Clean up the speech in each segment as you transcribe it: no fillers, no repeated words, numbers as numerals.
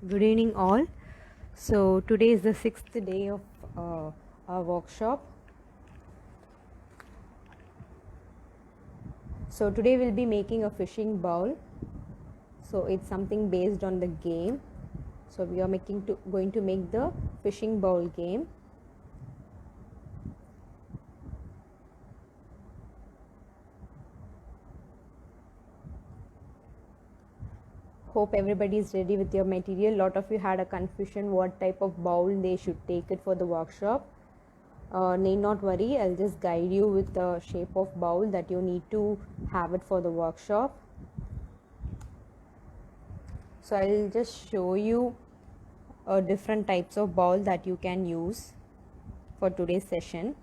Good evening, all. So, today is the sixth day of our workshop. So, today we'll be making a fishing bowl. So, it's something based on the game. So, we are going to make the fishing bowl game. Hope everybody is ready with your material. Lot of you had a confusion what type of bowl they should take it for the workshop. Need not worry, I'll just guide you with the shape of bowl that you need to have it for the workshop. So I'll just show you different types of bowl that you can use for today's session.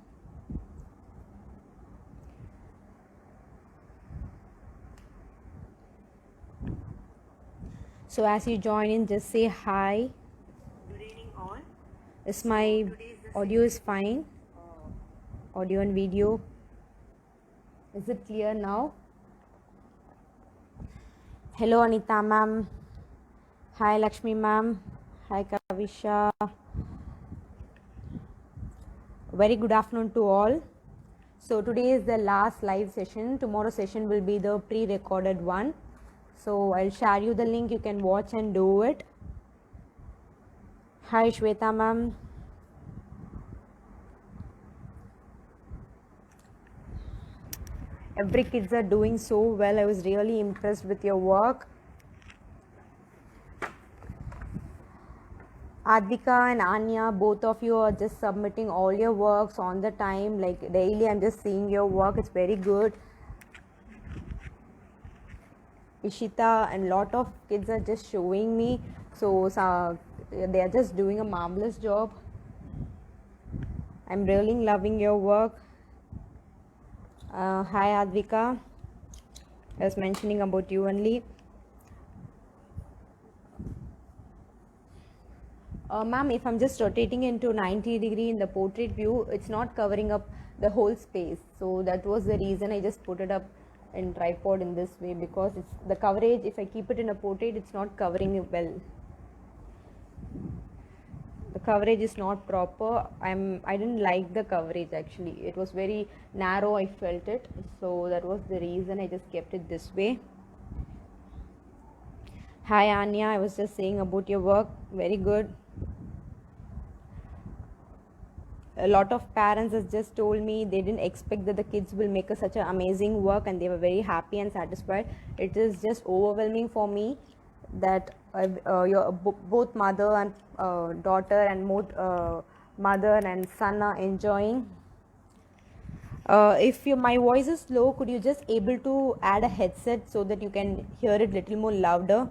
So as you join in, just say hi. Good evening all. Is my audio is fine? Audio and video. Is it clear now? Hello Anita ma'am. Hi Lakshmi ma'am. Hi Kavisha. Very good afternoon to all. So today is the last live session. Tomorrow's session will be the pre-recorded one. So I'll share you the link. You can watch and do it. Hi Shweta ma'am. Every kids are doing so well. I was really impressed with your work. Advika and Anya, both of you are just submitting all your works on the time. Like daily, I'm just seeing your work. It's very good. Ishita and lot of kids are just showing me. So they are just doing a marvelous job. I'm really loving your work. Hi Advika. I was mentioning about you only. Ma'am, if I'm just rotating into 90-degree in the portrait view, it's not covering up the whole space. So that was the reason I just put it up in tripod in this way, because it's the coverage. If I keep it in a portrait, it's not covering it well. The coverage is not proper. I didn't like the coverage actually. It was very narrow, I felt it. So that was the reason I just kept it this way. Hi Anya, I was just saying about your work. Very good. A lot of parents has just told me they didn't expect that the kids will make such an amazing work, and they were very happy and satisfied. It is just overwhelming for me that your both mother and daughter and mother and son are enjoying. If my voice is low, could you just able to add a headset so that you can hear it little more louder?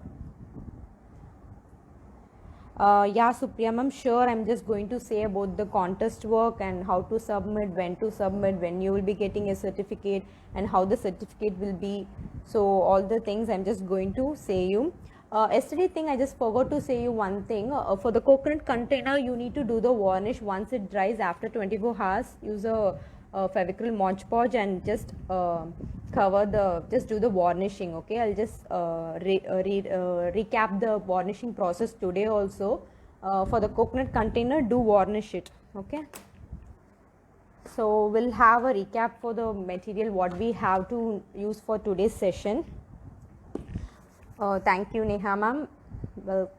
Yeah, Supriya ma'am, sure. I'm just going to say about the contest work and how to submit, when you will be getting a certificate, and how the certificate will be. So all the things I'm just going to say you. Yesterday thing I just forgot to say you one thing. For the coconut container, you need to do the varnish once it dries after 24 hours. Use a Fevicryl Mod Podge and just just do the varnishing. Okay, I'll just recap the varnishing process today also. For the coconut container, do varnish it. Okay, so we'll have a recap for the material what we have to use for today's session. Thank you Neha ma'am. Well,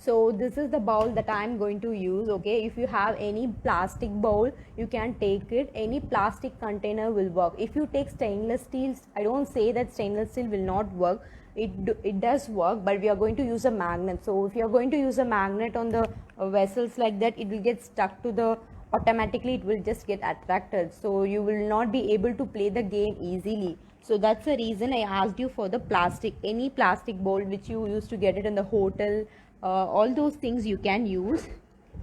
so this is the bowl that I am going to use. Okay, if you have any plastic bowl, you can take it. Any plastic container will work. If you take stainless steel, I don't say that stainless steel will not work. It does work, but we are going to use a magnet. So if you are going to use a magnet on the vessels like that, it will get stuck to the automatically, it will just get attracted. So you will not be able to play the game easily. So that's the reason I asked you for the plastic, any plastic bowl which you used to get it in the hotel. All those things you can use.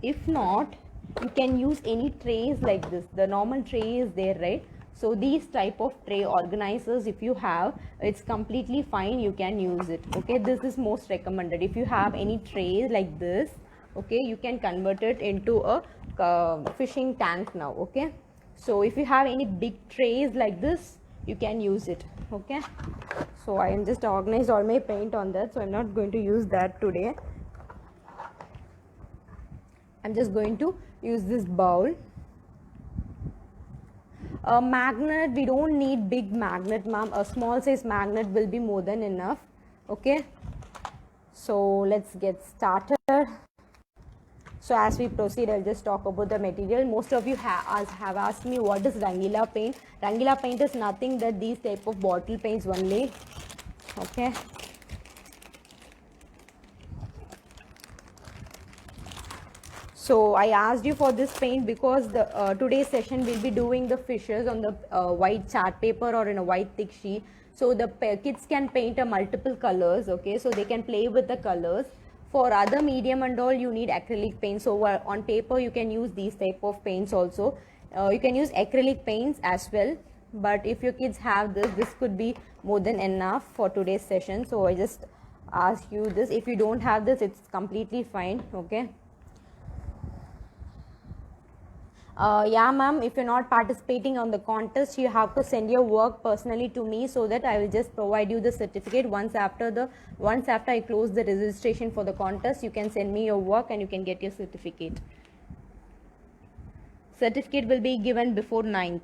If not, you can use any trays like this. The normal tray is there, right? So these type of tray organizers, if you have, it's completely fine, you can use it. Okay, this is most recommended. If you have any trays like this, okay, you can convert it into a fishing tank now. Okay, so if you have any big trays like this, you can use it. Okay, so I am just organized all my paint on that, so I'm not going to use that today. I'm just going to use this bowl. A magnet, we don't need big magnet, ma'am. A small size magnet will be more than enough. Okay, so let's get started. So as we proceed, I'll just talk about the material. Most of you have asked me what is Rangila paint. Rangila paint is nothing but these type of bottle paints only. Okay. So I asked you for this paint because the today's session will be doing the fishes on the white chart paper or in a white thick sheet. So the kids can paint a multiple colors. Okay, so they can play with the colors. For other medium and all, you need acrylic paint. So on paper, you can use these type of paints also. You can use acrylic paints as well. But if your kids have this could be more than enough for today's session. So I just ask you this. If you don't have this, it's completely fine. Okay. Yeah, ma'am, if you're not participating on the contest, you have to send your work personally to me so that I will just provide you the certificate. Once after I close the registration for the contest, you can send me your work and you can get your certificate. Certificate will be given before 9th.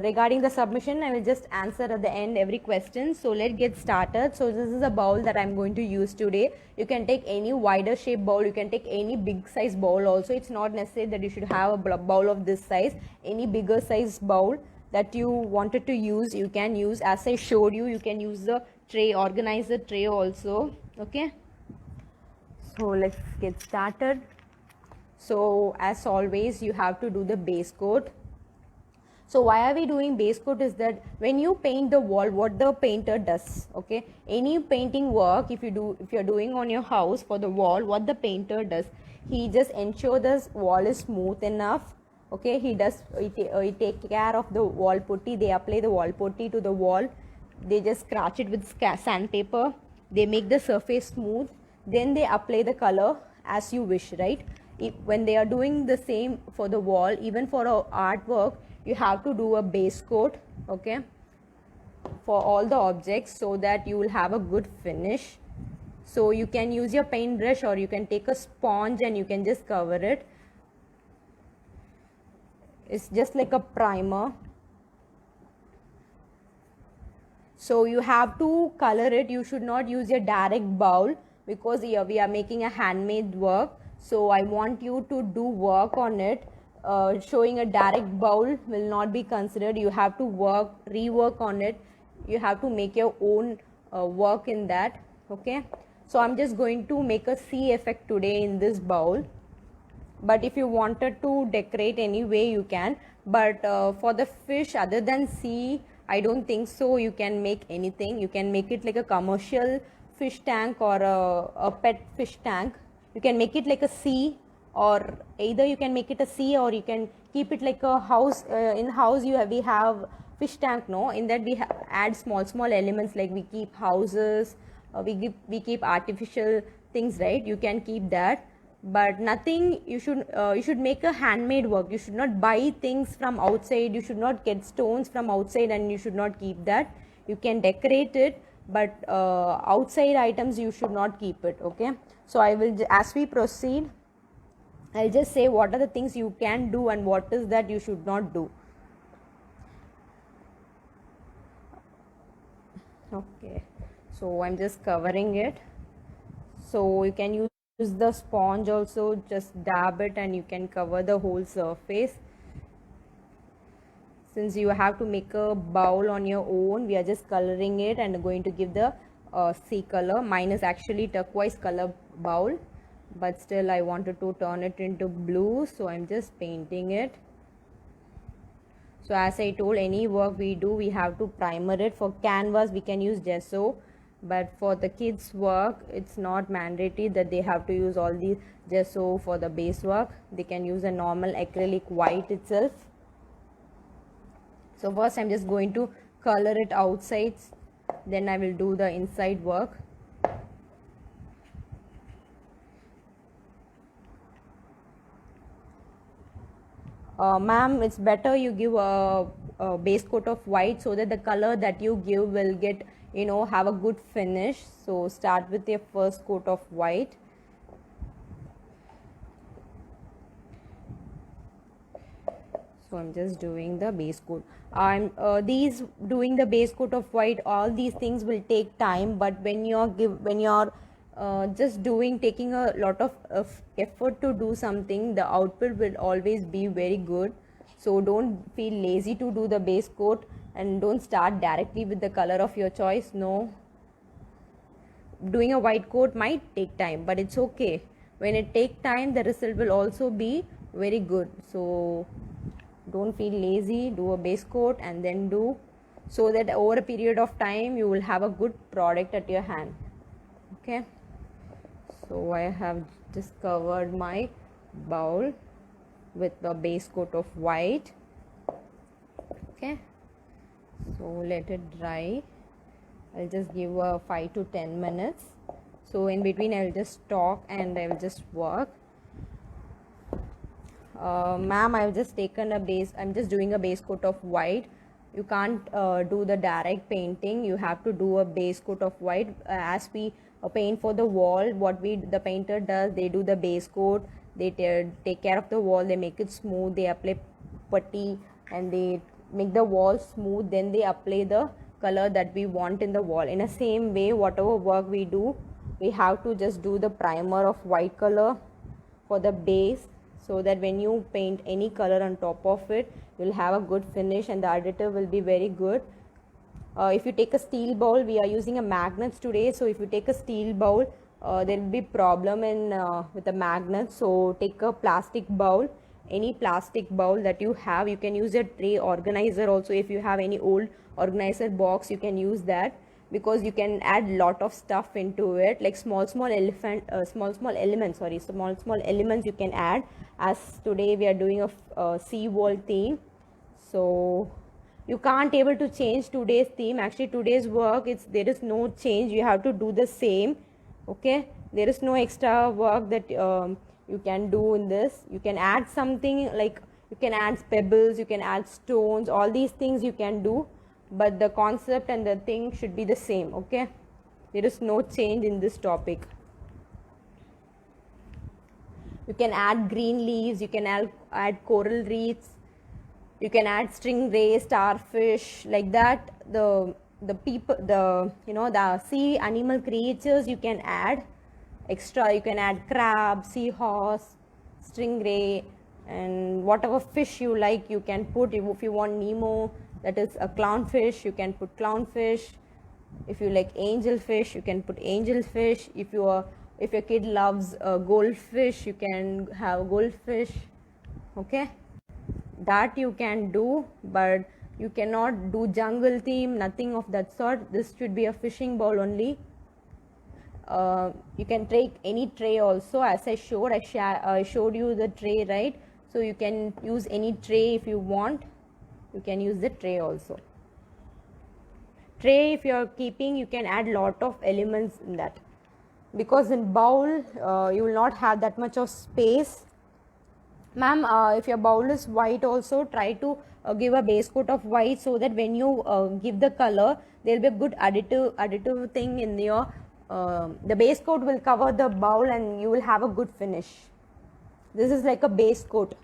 Regarding the submission, I will just answer at the end every question. So let's get started. So this is a bowl that I'm going to use today. You can take any wider shape bowl. You can take any big size bowl also. It's not necessary that you should have a bowl of this size. Any bigger size bowl that you wanted to use, you can use. As I showed you, you can use the tray, organizer tray also. Okay. So let's get started. So as always, you have to do the base coat. So why are we doing base coat is that when you paint the wall, what the painter does, okay, any painting work, if you're doing on your house for the wall, what the painter does, he just ensure this wall is smooth enough. Okay, he take care of the wall putty. They apply the wall putty to the wall. They just scratch it with sandpaper. They make the surface smooth. Then they apply the color as you wish, right? When they are doing the same for the wall, even for artwork, you have to do a base coat, okay, for all the objects so that you will have a good finish. So you can use your paintbrush or you can take a sponge and you can just cover it. It's just like a primer. So you have to color it. You should not use your direct bowl because here we are making a handmade work. So I want you to do work on it. Showing a direct bowl will not be considered. You have to rework on it. You have to make your own work in that. Okay, so I'm just going to make a sea effect today in this bowl, but if you wanted to decorate any way you can, but for the fish other than sea, I don't think so you can make anything. You can make it like a commercial fish tank or a pet fish tank. You can make it like a sea, or either you can make it a sea or you can keep it like a house. In house we have fish tank, no, in that we add small elements, like we keep houses, we keep artificial things, right? You can keep that, but nothing. You should make a handmade work. You should not buy things from outside. You should not get stones from outside and you should not keep that. You can decorate it, but outside items you should not keep it. Okay, so I will, as we proceed, I'll just say what are the things you can do and what is that you should not do. Okay, so I'm just covering it. So you can use the sponge also, just dab it and you can cover the whole surface. Since you have to make a bowl on your own, we are just coloring it and going to give the sea color. Mine is actually turquoise color bowl, but still I wanted to turn it into blue, so I'm just painting it. So as I told, any work we do, we have to primer it. For canvas we can use gesso, but for the kids work it's not mandatory that they have to use all the gesso for the base work. They can use a normal acrylic white itself. So first I'm just going to color it outside, then I will do the inside work. ma'am, it's better you give a base coat of white so that the color that you give will get, you know, have a good finish. So start with your first coat of white. So I'm just doing the base coat. I'm doing the base coat of white, all these things will take time, but when you're just taking a lot of effort to do something, the output will always be very good. So don't feel lazy to do the base coat, and don't start directly with the color of your choice. No, doing a white coat might take time, but it's okay. When it takes time, the result will also be very good. So don't feel lazy, do a base coat and then do, so that over a period of time you will have a good product at your hand. Okay, so I have just covered my bowl with the base coat of white. Okay, so let it dry. I'll just give a 5 to 10 minutes. So in between I'll just talk and I will just work. Ma'am, I've just taken a base, I'm just doing a base coat of white. You can't do the direct painting, you have to do a base coat of white. As we paint for the wall, what the painter does, they do the base coat, they take care of the wall, they make it smooth, they apply putty and they make the wall smooth, then they apply the color that we want in the wall. In the same way, whatever work we do, we have to just do the primer of white color for the base, so that when you paint any color on top of it, you'll have a good finish and the additive will be very good. If you take a steel bowl, we are using a magnets today, so if you take a steel bowl, there will be problem in with the magnets. So take a plastic bowl, any plastic bowl that you have. You can use a tray organizer also. If you have any old organizer box, you can use that, because you can add lot of stuff into it, like small elements you can add. As today we are doing a sea wall theme, so you can't able to change today's theme. Actually today's work, there is no change, you have to do the same. Okay, there is no extra work that you can do in this. You can add something, like you can add pebbles, you can add stones, all these things you can do, but the concept and the thing should be the same. Okay, there is no change in this topic. You can add green leaves, you can add coral reefs, you can add stingray, starfish, like that. The people, the sea animal creatures you can add extra. You can add crab, seahorse, stingray, and whatever fish you like you can put. If you want Nemo, that is a clownfish, you can put clownfish. If you like angelfish, you can put angelfish. If your kid loves goldfish, you can have goldfish. Okay, that you can do, but you cannot do jungle theme, nothing of that sort. This should be a fishing bowl only. You can take any tray also, as I showed. I showed you the tray, right? So you can use any tray if you want. You can use the tray also. Tray, if you are keeping, you can add lot of elements in that, because in bowl you will not have that much of space. Ma'am, if your bowl is white also, try to give a base coat of white, so that when you give the color, there will be a good additive thing in your the base coat will cover the bowl and you will have a good finish. This is like a base coat.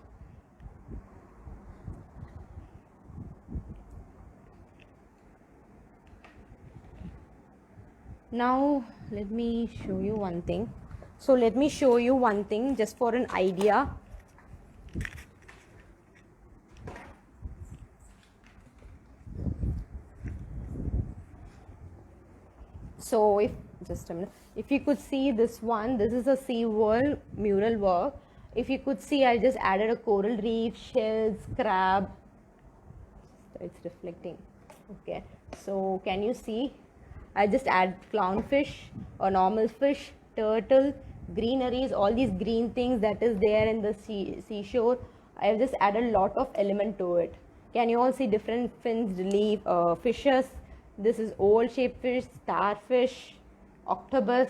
Now let me show you one thing. So let me show you one thing just for an idea. So if just a minute, if you could see this one, this is a sea world mural work. If you could see, I just added a coral reef, shells, crab. It's reflecting. Okay, so can you see? I just add clownfish or normal fish, turtle, greeneries, all these green things that is there in the seashore. I have just added a lot of element to it. Can you all see different fins, relief, fishes? This is oval shaped fish, starfish, octopus,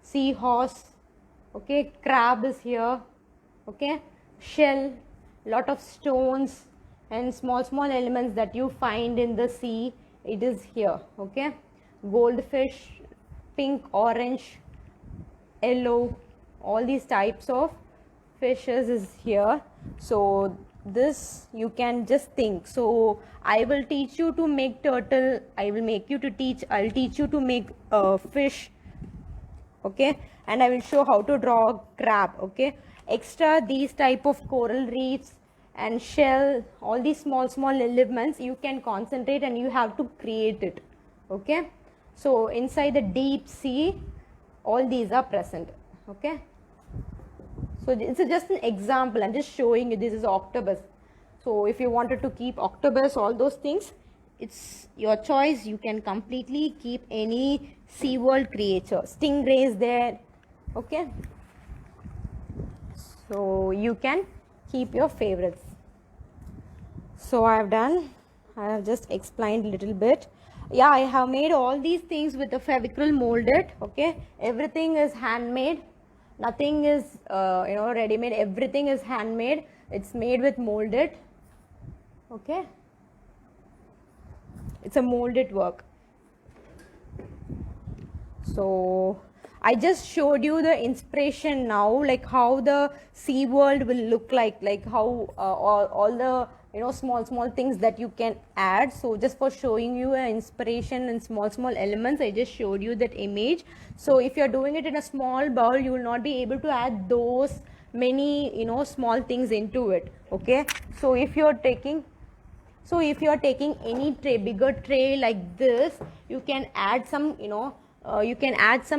seahorse. Okay, crab is here. Okay, shell. lot of stones and small elements that you find in the sea, it is here. Okay, goldfish, pink, orange, yellow, all these types of fishes is here. So this you can just think. So I will teach you to make turtle, I'll teach you to make fish, okay, and I will show how to draw crab. Okay, extra these type of coral reefs and shell, all these small elements you can concentrate and you have to create it. Okay, so inside the deep sea all these are present. Okay, so it's just an example, I'm just showing you. This is octopus. So if you wanted to keep octopus, all those things, it's your choice. You can completely keep any SeaWorld creature. Stingray is there. Okay, so you can keep your favorites. So I have just explained a little bit. Yeah, I have made all these things with the Fevicryl molded. Okay, everything is handmade, nothing is ready made, everything is handmade. It's made with molded. Okay, it's a molded work. So I just showed you the inspiration now, like how the SeaWorld will look like how all the small things that you can add. So just for showing you an inspiration and small elements, I just showed you that image. So if you're doing it in a small bowl, you will not be able to add those many small things into it. Okay, so if you're taking any tray, bigger tray like this, you can add some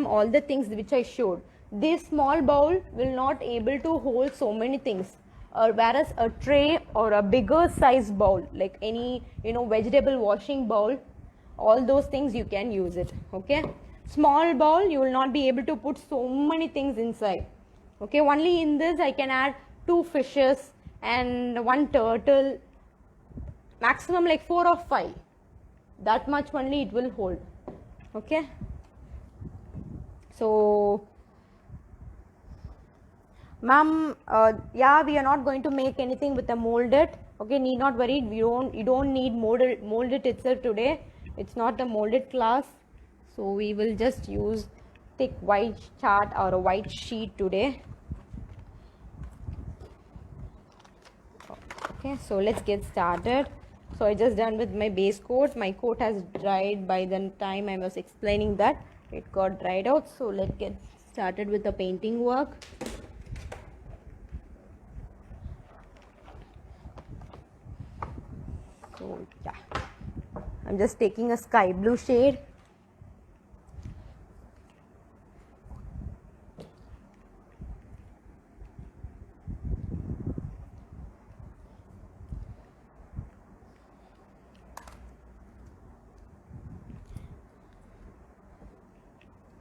all the things which I showed. This small bowl will not able to hold so many things, whereas a tray or a bigger size bowl, like any vegetable washing bowl, all those things you can use it. Okay, small bowl you will not be able to put so many things inside. Okay, only in this I can add 2 fishes and 1 turtle, maximum like 4 or 5, that much only it will hold. Okay, so ma'am, yeah, we are not going to make anything with the molded. Okay, need not worry, you don't need molded itself today. It's not a molded class, so we will just use thick white chart or a white sheet today. Okay, so let's get started. So I just done with my base coat. My coat has dried by the time I was explaining that. It got dried out. So let's get started with the painting work. So yeah, I'm just taking a sky blue shade.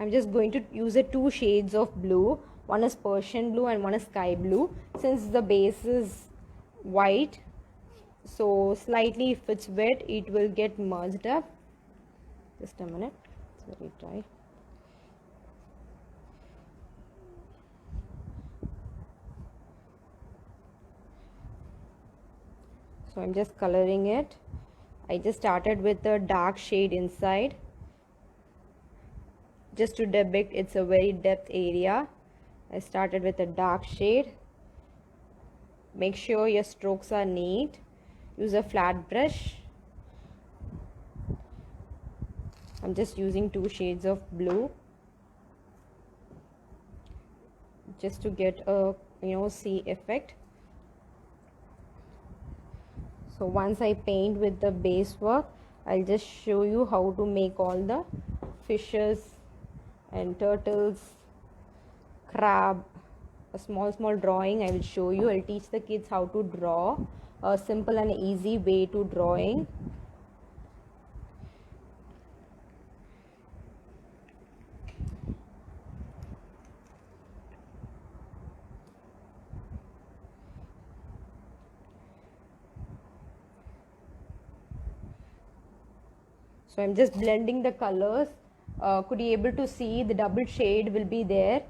I'm just going to use 2 shades of blue. One is Persian blue and one is sky blue. Since the base is white, so slightly if it's wet, it will get merged up. Just a minute, it's very dry. So I'm just coloring it. I just started with a dark shade inside, just to depict it's a very depth area. I started with a dark shade. Make sure your strokes are neat. Use a flat brush. I'm just using 2 shades of blue just to get a sea effect. So once I paint with the base work, I'll just show you how to make all the fishes and turtles, crab, a small drawing I will show you. I'll teach the kids how to draw, a simple and easy way to drawing. So I'm just blending the colors. Could you able to see the double shade will be there?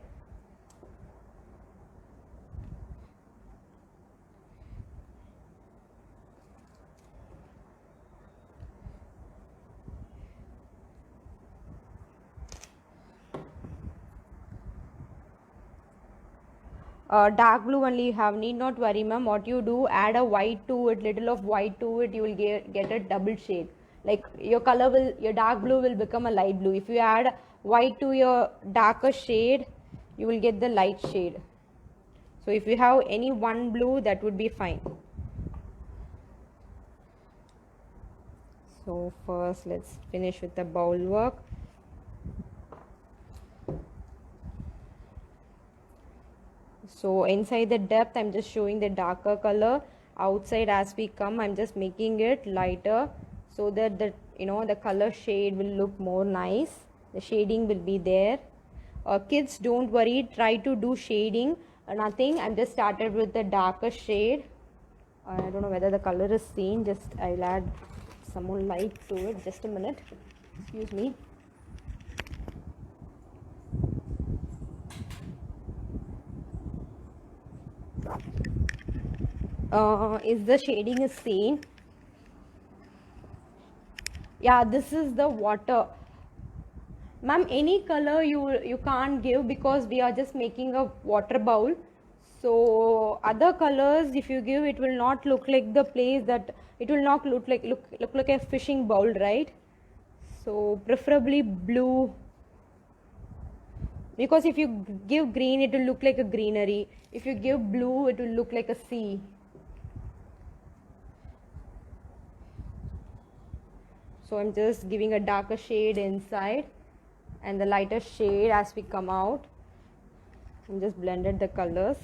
dark blue only you have, need not worry ma'am. What you do, add a white to it, little of white to it, you will get a double shade. Like your color will, your dark blue will become a light blue. If you add white to your darker shade, you will get the light shade. So if you have any one blue, that would be fine. So first let's finish with the bowl work. So inside the depth I'm just showing the darker color. Outside as we come, I'm just making it lighter so that the, you know, the color shade will look more nice. The shading will be there. Kids, don't worry, try to do shading. Nothing, I'm just started with the darker shade. I don't know whether the color is seen, just I'll add some more light to it. Just a minute, excuse me. Is the shading is seen? Yeah, this is the water. Ma'am, any color you can't give because we are just making a water bowl. So other colors if you give, it will not look like the place, that it will not look like a fishing bowl, right? So preferably blue, because if you give green it will look like a greenery. If you give blue it will look like a sea. So I'm just giving a darker shade inside and the lighter shade as we come out. I'm just blended the colors.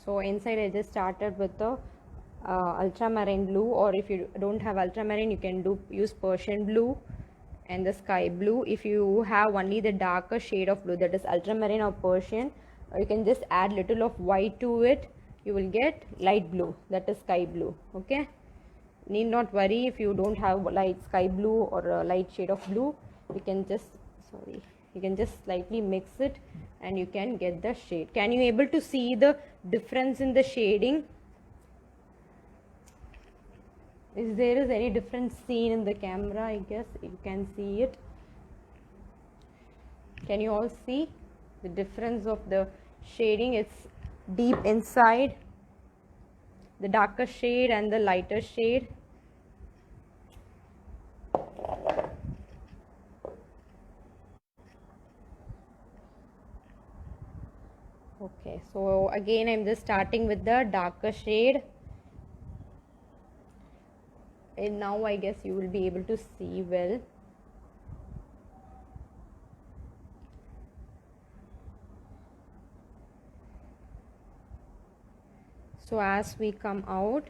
So inside I just started with the ultramarine blue, or if you don't have ultramarine you can use Persian blue and the sky blue. If you have only the darker shade of blue, that is ultramarine or Persian, you can just add little of white to it, you will get light blue, that is sky blue. Okay, need not worry if you don't have light sky blue or a light shade of blue. You can just, sorry, you can just slightly mix it and you can get the shade. Can you able to see the difference in the shading? If there is any difference seen in the camera, I guess you can see it. Can you all see the difference of the shading? It's deep inside, the darker shade and the lighter shade. Okay, so again I'm just starting with the darker shade, and now I guess you will be able to see well. So as we come out,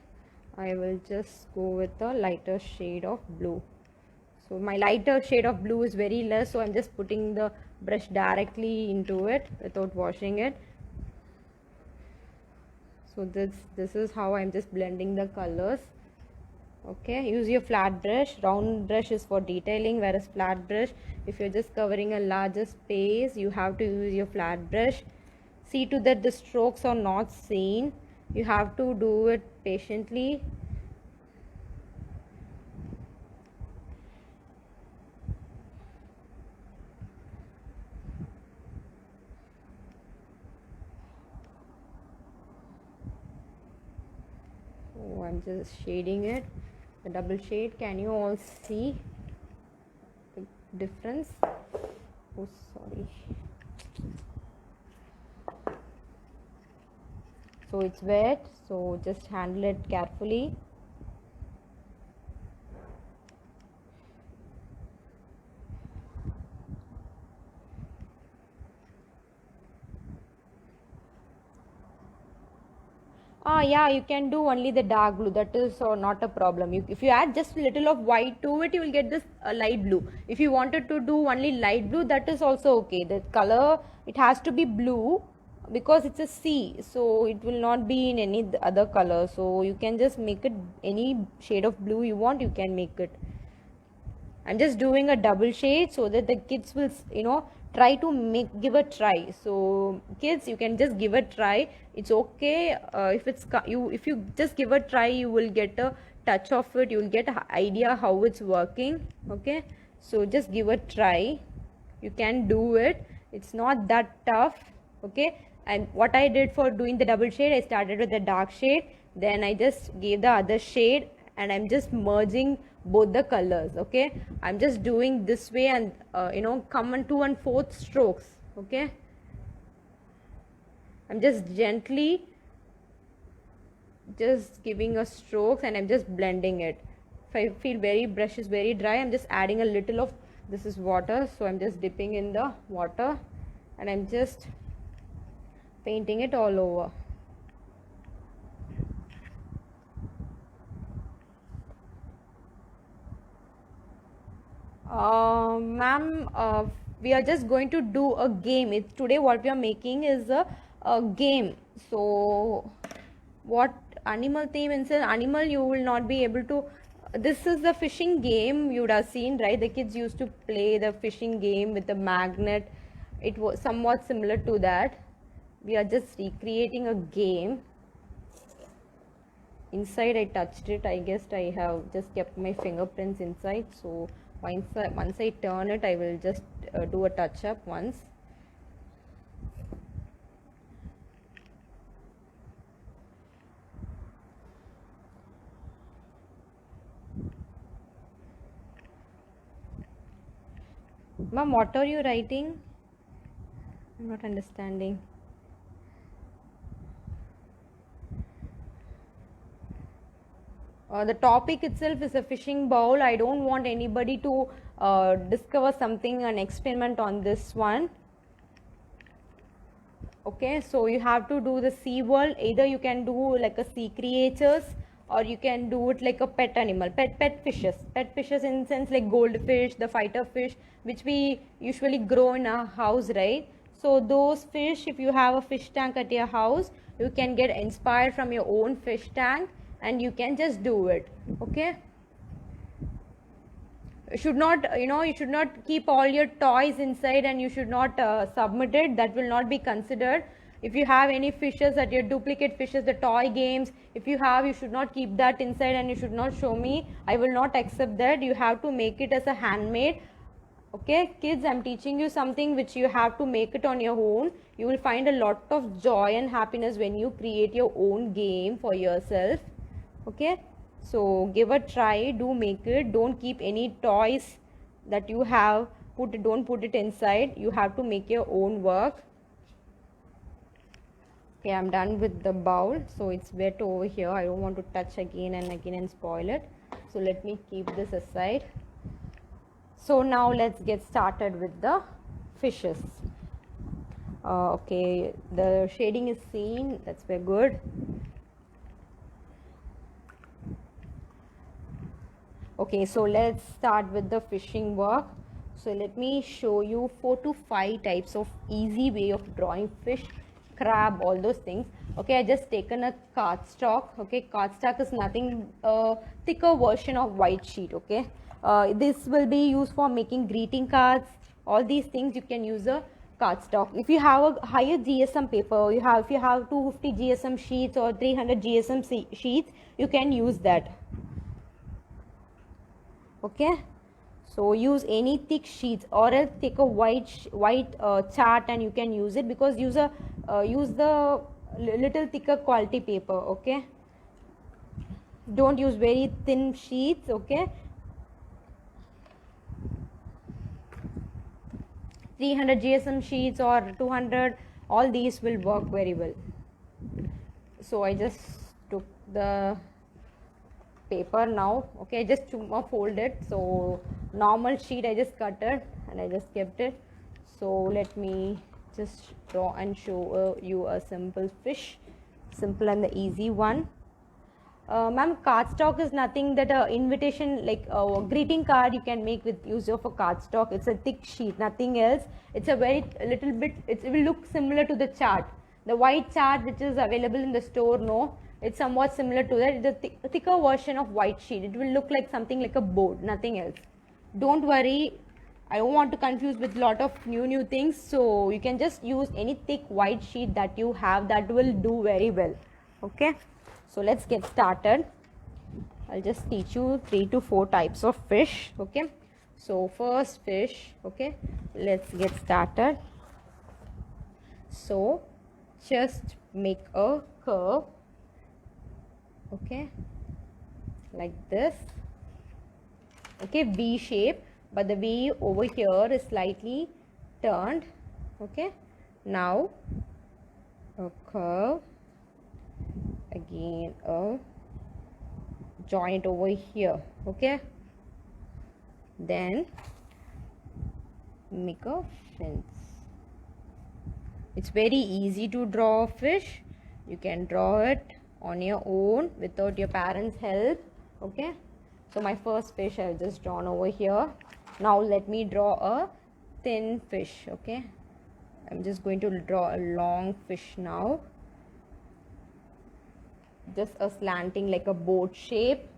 I will just go with a lighter shade of blue. So my lighter shade of blue is very less, so I'm just putting the brush directly into it without washing it. So this is how I'm just blending the colors. Okay, use your flat brush. Round brush is for detailing, whereas flat brush, if you're just covering a larger space, you have to use your flat brush. See to that the strokes are not seen. You have to do it patiently. So I'm just shading it, the double shade. Can you all see the difference? Oh, sorry. So it's wet, so just handle it carefully. Yeah, you can do only the dark blue. That is not a problem. If you add just a little of white to it, you will get this light blue. If you wanted to do only light blue, that is also okay. The color, it has to be blue because it's a sea, so it will not be in any other color. So you can just make it any shade of blue you want, you can make it. I'm just doing a double shade so that the kids will, try to give a try. So kids, you can just give a try. It's okay. If you just give a try, you will get a touch of it. You will get an idea how it's working. Okay. So just give a try. You can do it. It's not that tough. Okay. And what I did for doing the double shade, I started with the dark shade. Then I just gave the other shade and I'm just merging both the colors. Okay, I'm just doing this way and come on 2 1/4 strokes. Okay, I'm just gently just giving a strokes and I'm just blending it. If I feel brush is very dry, I'm just adding a little of, this is water, so I'm just dipping in the water and I'm just painting it all over. Ma'am, we are just going to do a game. It's today what we are making is a game. So what animal theme instead animal you will not be able to. This is the fishing game you would have seen, right? The kids used to play the fishing game with the magnet. It was somewhat similar to that. We are just recreating a game. Inside I touched it. I guess I have just kept my fingerprints inside. So once I turn it, I will just do a touch up once. Ma'am, what are you writing? I'm not understanding. The topic itself is a fishing bowl. I don't want anybody to discover something, an experiment on this one. Okay, so you have to do the sea world. Either you can do like a sea creatures or you can do it like a pet animal, pet fishes in sense like goldfish, the fighter fish, which we usually grow in a house, right? So those fish, if you have a fish tank at your house, you can get inspired from your own fish tank and you can just do it. Okay, you should not, you should not keep all your toys inside and you should not submit it. That will not be considered. If you have any fishes that your duplicate fishes, the toy games, if you have, you should not keep that inside and you should not show me. I will not accept that. You have to make it as a handmade. Okay, kids, I'm teaching you something which you have to make it on your own. You will find a lot of joy and happiness when you create your own game for yourself. Okay, so give a try, do make it. Don't keep any toys that you have, don't put it inside. You have to make your own work. Okay, I'm done with the bowl, so it's wet over here. I don't want to touch again and spoil it, so let me keep this aside. So now let's get started with the fishes. Okay, the shading is seen, that's very good. Okay, so let's start with the fishing work. So let me show you 4 to 5 types of easy way of drawing fish, crab, all those things. Okay, I just taken a cardstock. Okay, cardstock is nothing, thicker version of white sheet. Okay, this will be used for making greeting cards. All these things you can use a cardstock. If you have a higher GSM paper, if you have 250 GSM sheets or 300 GSM sheets, you can use that. Okay, so use any thick sheets or else take a white chart and you can use it, because use the little thicker quality paper. Okay, don't use very thin sheets. Okay, 300 GSM sheets or 200, all these will work very well. So I just took the paper now. Okay, I just fold it. So normal sheet I just cut it and I just kept it. So let me just draw and show you a simple fish. simple and the easy one. Ma'am, cardstock is nothing that a invitation, like a greeting card you can make with use of a cardstock. It's a thick sheet, nothing else. It's a very little bit, it will look similar to the chart. The white chart which is available in the store, no, it's somewhat similar to that. It's a thicker version of white sheet. It will look like something like a board, nothing else. Don't worry, I don't want to confuse with lot of new things. So you can just use any thick white sheet that you have, that will do very well. Okay. So let's get started. I'll just teach you 3 to 4 types of fish. Okay. So first fish. Okay. Let's get started. So just make a curve. Okay. Like this. Okay. V shape. But the V over here is slightly turned. Okay. Now a curve. Again a joint over here. Okay, then make a fence. It's very easy to draw a fish. You can draw it on your own without your parents' help. Okay, so my first fish I've just drawn over here. Now let me draw a thin fish. Okay, I'm just going to draw a long fish now. Just a slanting like a boat shape.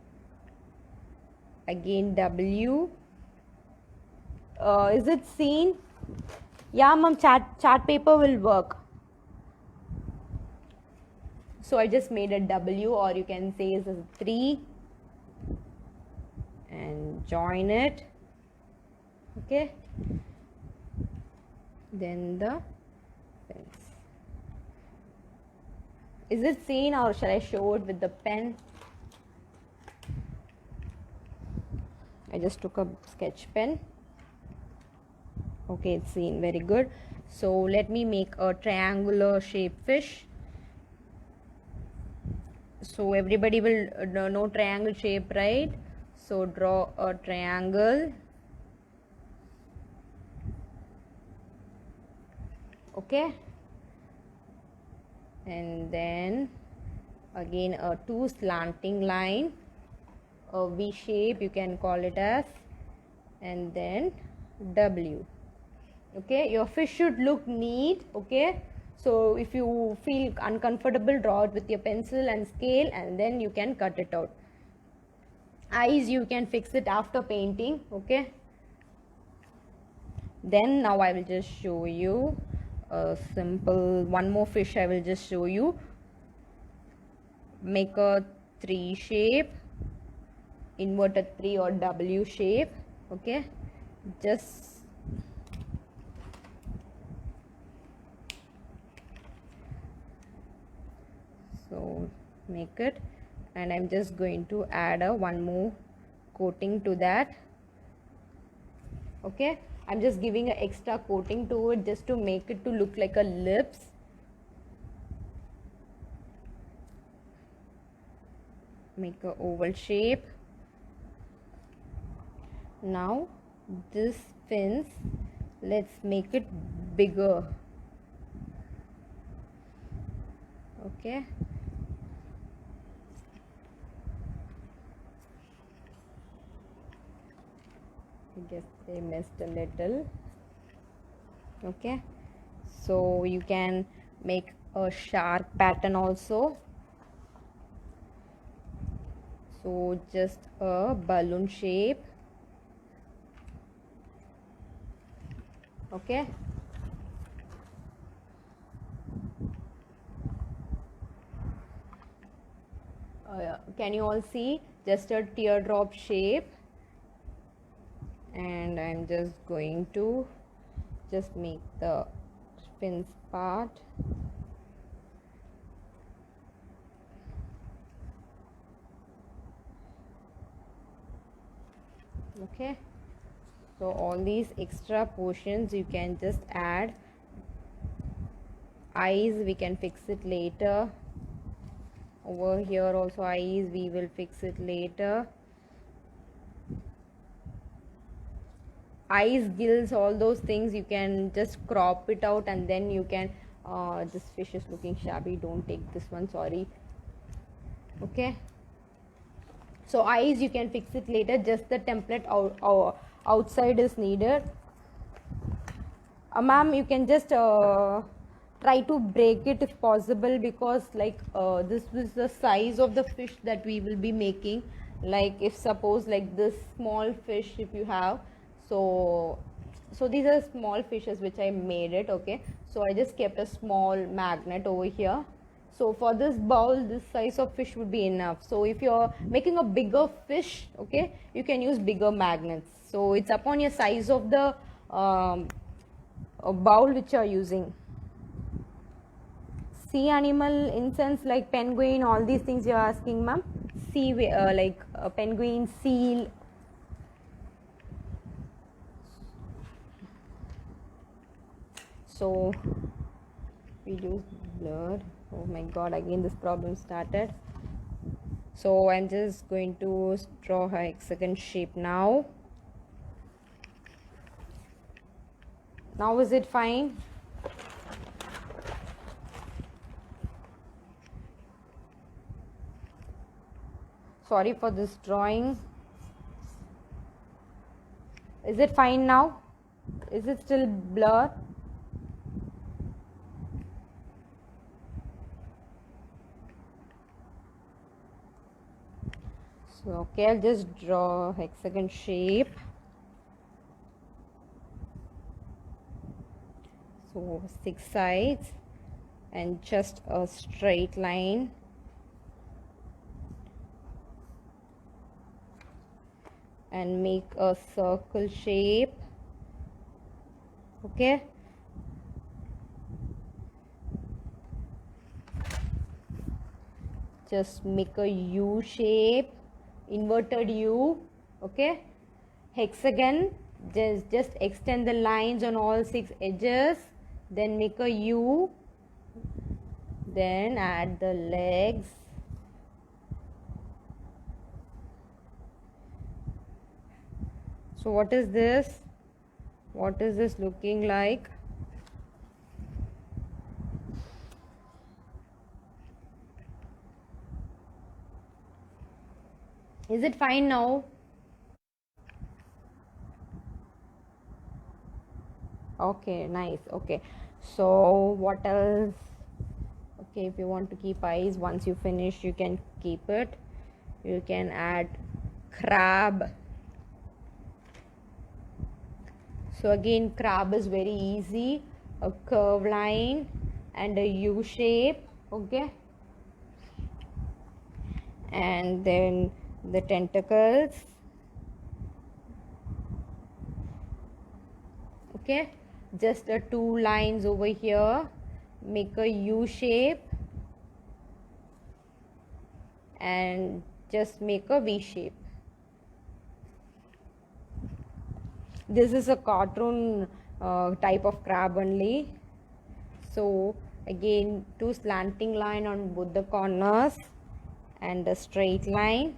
Again W. Is it seen? Yeah, ma'am, chart paper will work. So I just made a W, or you can say it's a 3 and join it. Okay, then the fence. Is it seen, or shall I show it with the pen? I just took a sketch pen. Okay, it's seen. Very good. So let me make a triangular shape fish. So everybody will know triangle shape, right? So draw a triangle. Okay. And then again a 2 slanting line, a V shape you can call it as, and then W. Okay, your fish should look neat. Okay, so if you feel uncomfortable, draw it with your pencil and scale, and then you can cut it out. Eyes you can fix it after painting. Okay, then now I will just show you a simple one more fish. I will just show you. Make a 3 shape, inverted 3 or W shape. Okay, just so make it, and I'm just going to add a one more coating to that. Okay, I'm just giving an extra coating to it just to make it to look like a lips. Make a oval shape. Now this fins, let's make it bigger. Okay, I guess they missed a little. Okay, so you can make a shark pattern also. So just a balloon shape. Okay, can you all see? Just a teardrop shape. And I'm just going to just make the fins part. Okay, so all these extra portions you can just add. Eyes we can fix it later. Over here also eyes we will fix it later. Eyes, gills, all those things you can just crop it out, and then you can This fish is looking shabby, don't take this one, sorry. Okay, so eyes you can fix it later, just the template outside is needed. Ma'am, you can just try to break it if possible, because like this is the size of the fish that we will be making. Like if suppose like this small fish if you have, so these are small fishes which I made it. Okay, so I just kept a small magnet over here. So for this bowl, this size of fish would be enough. So if you're making a bigger fish, okay, you can use bigger magnets. So it's upon your size of the bowl which you are using. Sea animal in sense like penguin, all these things you are asking, ma'am. Sea like penguin, seal. So we use blur. Oh my god, again this problem started. So I'm just going to draw a hexagon shape now. Now is it fine? Sorry for this drawing. Is it fine now? Is it still blur? So okay, I'll just draw hexagon shape. So 6 sides and just a straight line. And make a circle shape. Okay. Just make a U shape, inverted U. Okay. Hexagon. Just extend the lines on all 6 edges. Then make a U. Then add the legs. So what is this? What is this looking like? Is it fine now? Okay, nice. Okay, so what else? Okay, if you want to keep eyes, once you finish you can keep it. You can add crab. So again, crab is very easy. A curve line and a U shape. Okay, and then the tentacles. Okay, just 2 lines over here. Make a U shape and just make a V shape. This is a cartoon type of crab only. So again, 2 slanting line on both the corners and a straight line.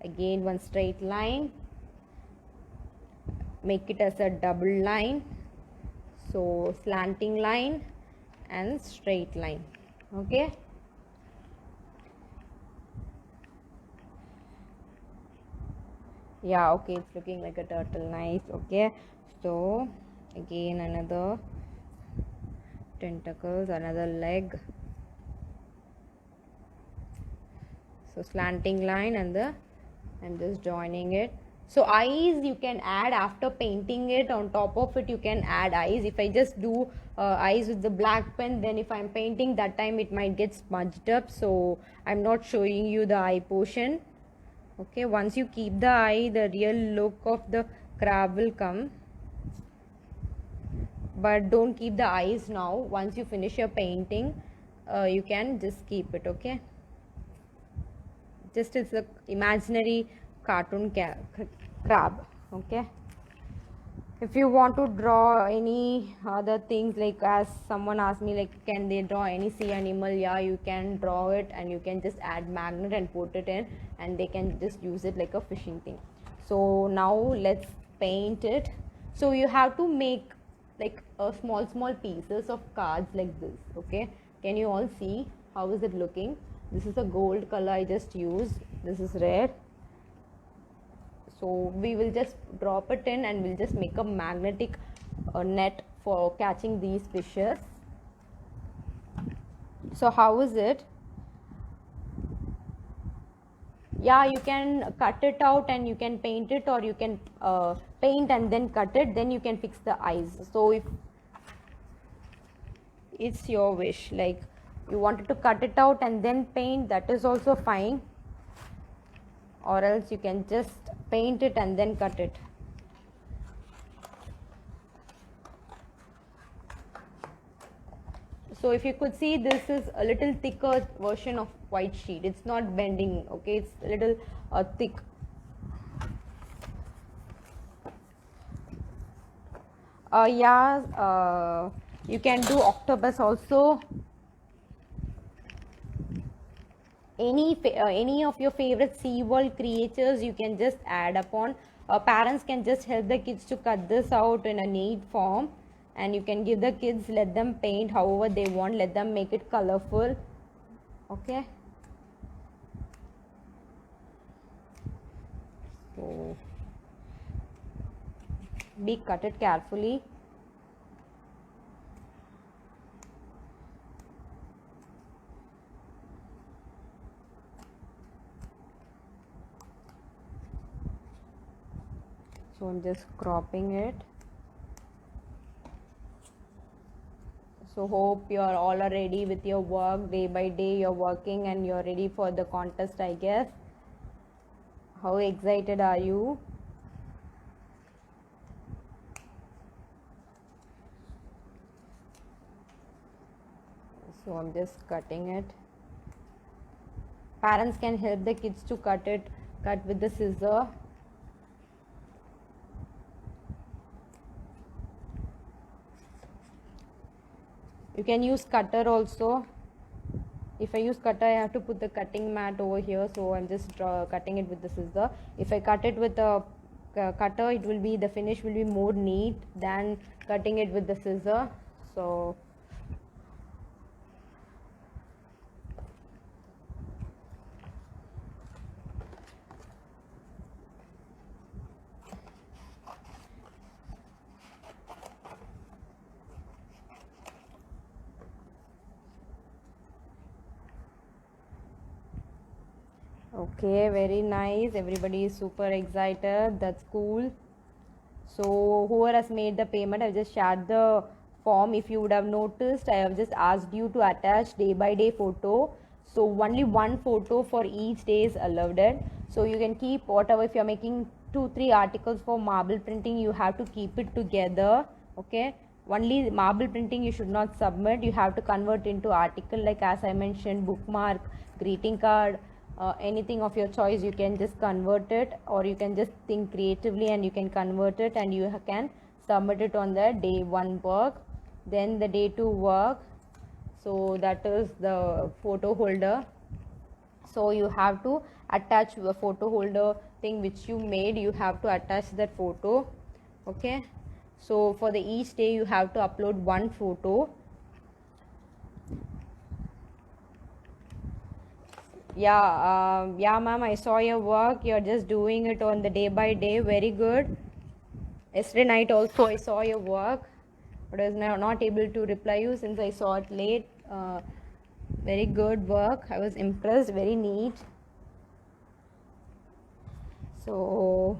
Again 1 straight line. Make it as a double line. So slanting line and straight line. Okay. Yeah, okay, it's looking like a turtle. Nice. Okay, so again another tentacles, another leg. So slanting line and I'm just joining it. So eyes you can add after painting it. On top of it you can add eyes. If I just do eyes with the black pen, then if I'm painting that time it might get smudged up, so I'm not showing you the eye portion. Okay, once you keep the eye, the real look of the crab will come. But don't keep the eyes now. Once you finish your painting, you can just keep it. Okay, just it's a imaginary cartoon crab. Okay, if you want to draw any other things, like as someone asked me, like can they draw any sea animal, yeah, you can draw it and you can just add magnet and put it in and they can just use it like a fishing thing. So now let's paint it. So you have to make like small pieces of cards like this. Okay, can you all see how is it looking? This is a gold color I just used, this is red. So we will just drop it in and we'll just make a magnetic net for catching these fishes. So how is it? Yeah, you can cut it out and you can paint it, or you can paint and then cut it, then you can fix the eyes. So if it's your wish, like you wanted to cut it out and then paint, that is also fine, or else you can just paint it and then cut it. So if you could see, this is a little thicker version of white sheet, it's not bending. Okay, it's a little thick. Yeah, you can do octopus also. Any of your favorite SeaWorld creatures you can just add upon. Parents can just help the kids to cut this out in a neat form, and you can give the kids, let them paint however they want, let them make it colorful. Okay, so be cut it carefully. So I'm just cropping it. So hope you are all are ready with your work. Day by day you're working and you're ready for the contest, I guess. How excited are you? So I'm just cutting it. Parents can help the kids to cut with the scissor. You can use cutter also. If I use cutter, I have to put the cutting mat over here, so I'm just cutting it with the scissor. If I cut it with a cutter, it will be, the finish will be more neat than cutting it with the scissor. So okay, very nice. Everybody is super excited. That's cool. So whoever has made the payment, I've just shared the form. If you would have noticed, I have just asked you to attach day by day photo. So only one photo for each day is allowed. So you can keep whatever, if you're making 2-3 articles for marble printing, you have to keep it together. Okay, only marble printing you should not submit, you have to convert into article, like as I mentioned, bookmark, greeting card, anything of your choice. You can just convert it, or you can just think creatively and you can convert it, and you can submit it on the day 1 work. Then the day 2 work, so that is the photo holder. So you have to attach the photo holder thing which you made, you have to attach that photo. Okay, so for the each day you have to upload one photo. Yeah, ma'am, I saw your work. You're just doing it on the day by day. Very good. Yesterday night also I saw your work, but I was not able to reply you since I saw it late. Very good work. I was impressed. Very neat. So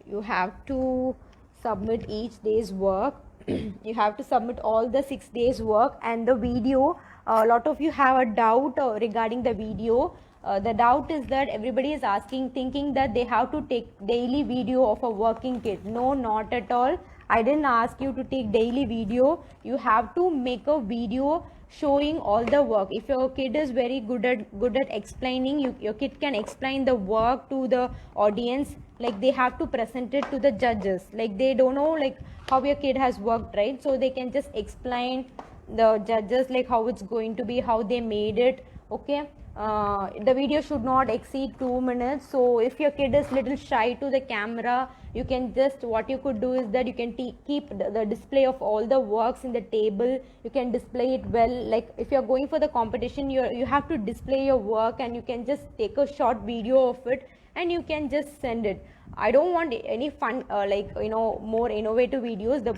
you have to submit each day's work. You have to submit all the 6 days work and the video. A lot of you have a doubt regarding the video. The doubt is that everybody is asking, thinking that they have to take daily video of a working kid. No, not at all. I didn't ask you to take daily video. You have to make a video showing all the work. If your kid is very good at explaining, your kid can explain the work to the audience. Like they have to present it to the judges. Like they don't know like how your kid has worked, right? So they can just explain the judges like how it's going to be, how they made it. Okay, The video should not exceed 2 minutes. So if your kid is little shy to the camera, you can just, what you could do is that you can keep the display of all the works in the table. You can display it well. Like if you're going for the competition, you have to display your work, and you can just take a short video of it and you can just send it. I don't want any fun more innovative videos. The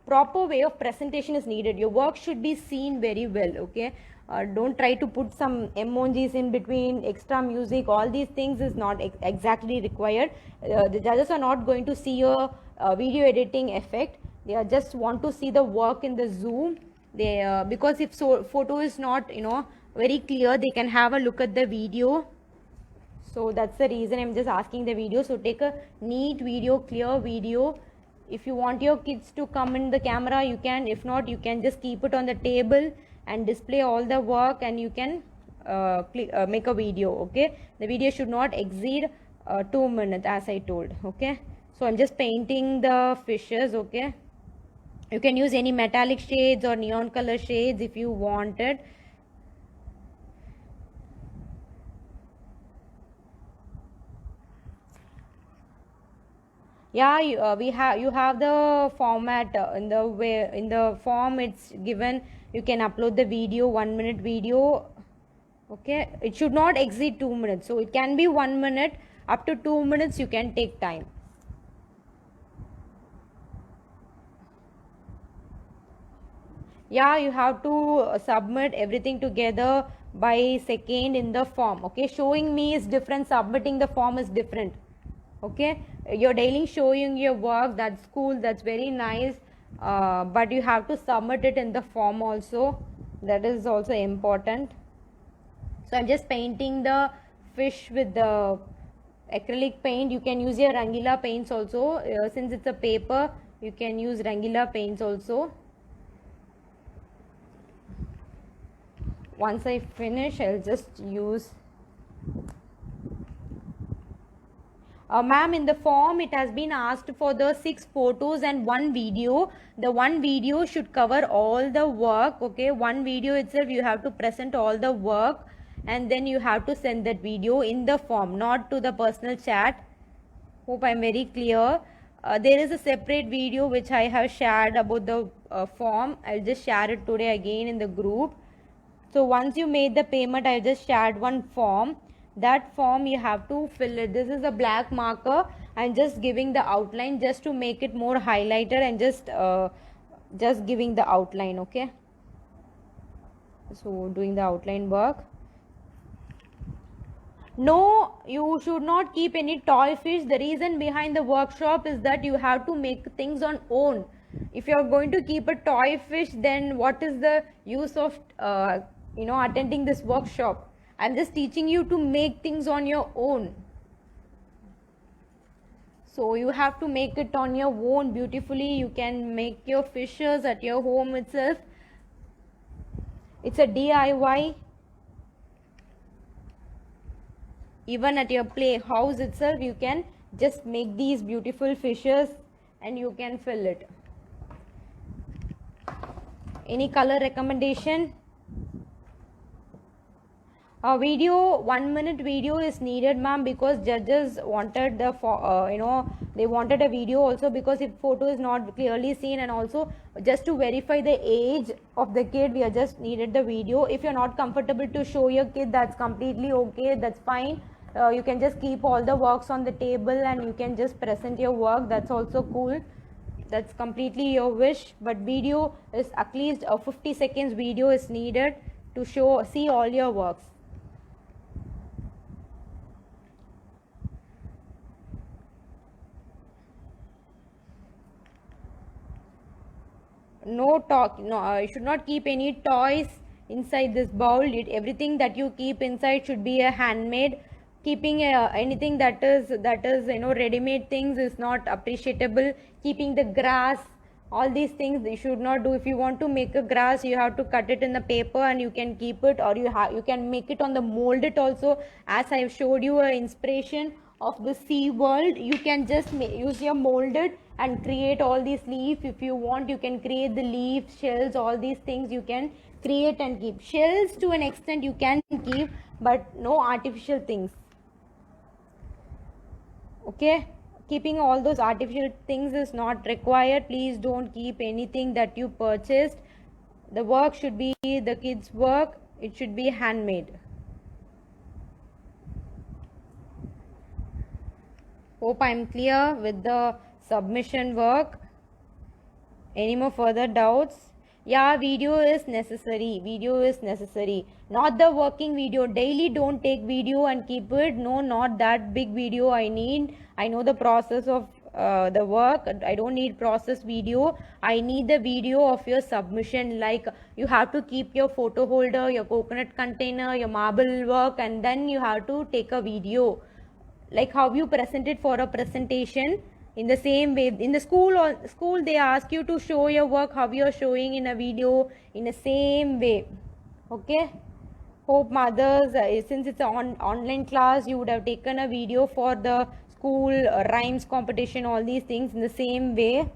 proper way of presentation is needed. Your work should be seen very well. Okay, don't try to put some emojis in between, extra music. All these things is not exactly required. The judges are not going to see your video editing effect. They are just want to see the work in the zoom. They because if photo is not very clear, they can have a look at the video. So that's the reason I'm just asking the video. So take a neat video, clear video. If you want your kids to come in the camera, you can. If not, you can just keep it on the table and display all the work, and you can make a video. Okay, the video should not exceed 2 minutes, as I told. Okay, so I'm just painting the fishes. Okay, you can use any metallic shades or neon color shades if you wanted. Yeah, you have the format in the form it's given. You can upload the video, 1 minute video. Okay, it should not exceed 2 minutes, so it can be 1 minute, up to 2 minutes you can take time. Yeah, you have to submit everything together by second in the form. Okay, showing me is different, submitting the form is different. Okay, you're daily showing your work, that's cool, that's very nice, but you have to submit it in the form also. That is also important. So I'm just painting the fish with the acrylic paint. You can use your Rangila paints also. Since it's a paper, you can use Rangila paints also. Once I finish, I'll just use ma'am, in the form it has been asked for the 6 photos and 1 video. The 1 video should cover all the work. Okay, 1 video itself you have to present all the work, and then you have to send that video in the form, not to the personal chat. Hope I'm very clear. There is a separate video which I have shared about the form. I'll just share it today again in the group. So once you made the payment, I just shared one form. That form you have to fill it. This is a black marker. I'm just giving the outline just to make it more highlighter, and just giving the outline. Okay, so doing the outline work. No, you should not keep any toy fish. The reason behind the workshop is that you have to make things on own. If you are going to keep a toy fish, then what is the use of attending this workshop? I'm just teaching you to make things on your own. So you have to make it on your own beautifully. You can make your fishes at your home itself. It's a DIY. Even at your playhouse itself, you can just make these beautiful fishes and you can fill it. Any color recommendation? A video, 1 minute video is needed, ma'am, because judges wanted the they wanted a video also, because if photo is not clearly seen, and also just to verify the age of the kid, we are just needed the video. If you're not comfortable to show your kid, that's completely okay, that's fine. You can just keep all the works on the table and you can just present your work. That's also cool. That's completely your wish. But video is at least a 50 seconds video is needed to see all your works. No talk. No, you should not keep any toys inside this bowl. Everything that you keep inside should be a handmade. Keeping anything that is ready-made things is not appreciable. Keeping the grass, all these things you should not do. If you want to make a grass, you have to cut it in the paper and you can keep it, or you can make it on the mold it also. As I have showed you an inspiration of the sea world, you can just use your molded and create all these leaves. If you want, you can create the leaves, shells, all these things you can create and keep. Shells to an extent you can keep, but no artificial things. Okay, keeping all those artificial things is not required. Please don't keep anything that you purchased. The work should be the kids' work. It should be handmade. Hope I'm clear with the submission work. Any more further doubts? Yeah, video is necessary. Video is necessary. Not the working video. Daily don't take video and keep it. No, not that big video I need. I know the process of the work. I don't need process video. I need the video of your submission. Like you have to keep your photo holder, your coconut container, your marble work, and then you have to take a video. Like how you present it for a presentation. In the same way, in the school they ask you to show your work how you are showing in a video, in the same way. Okay, hope mothers, since it's an online class, you would have taken a video for the school rhymes competition, all these things in the same way.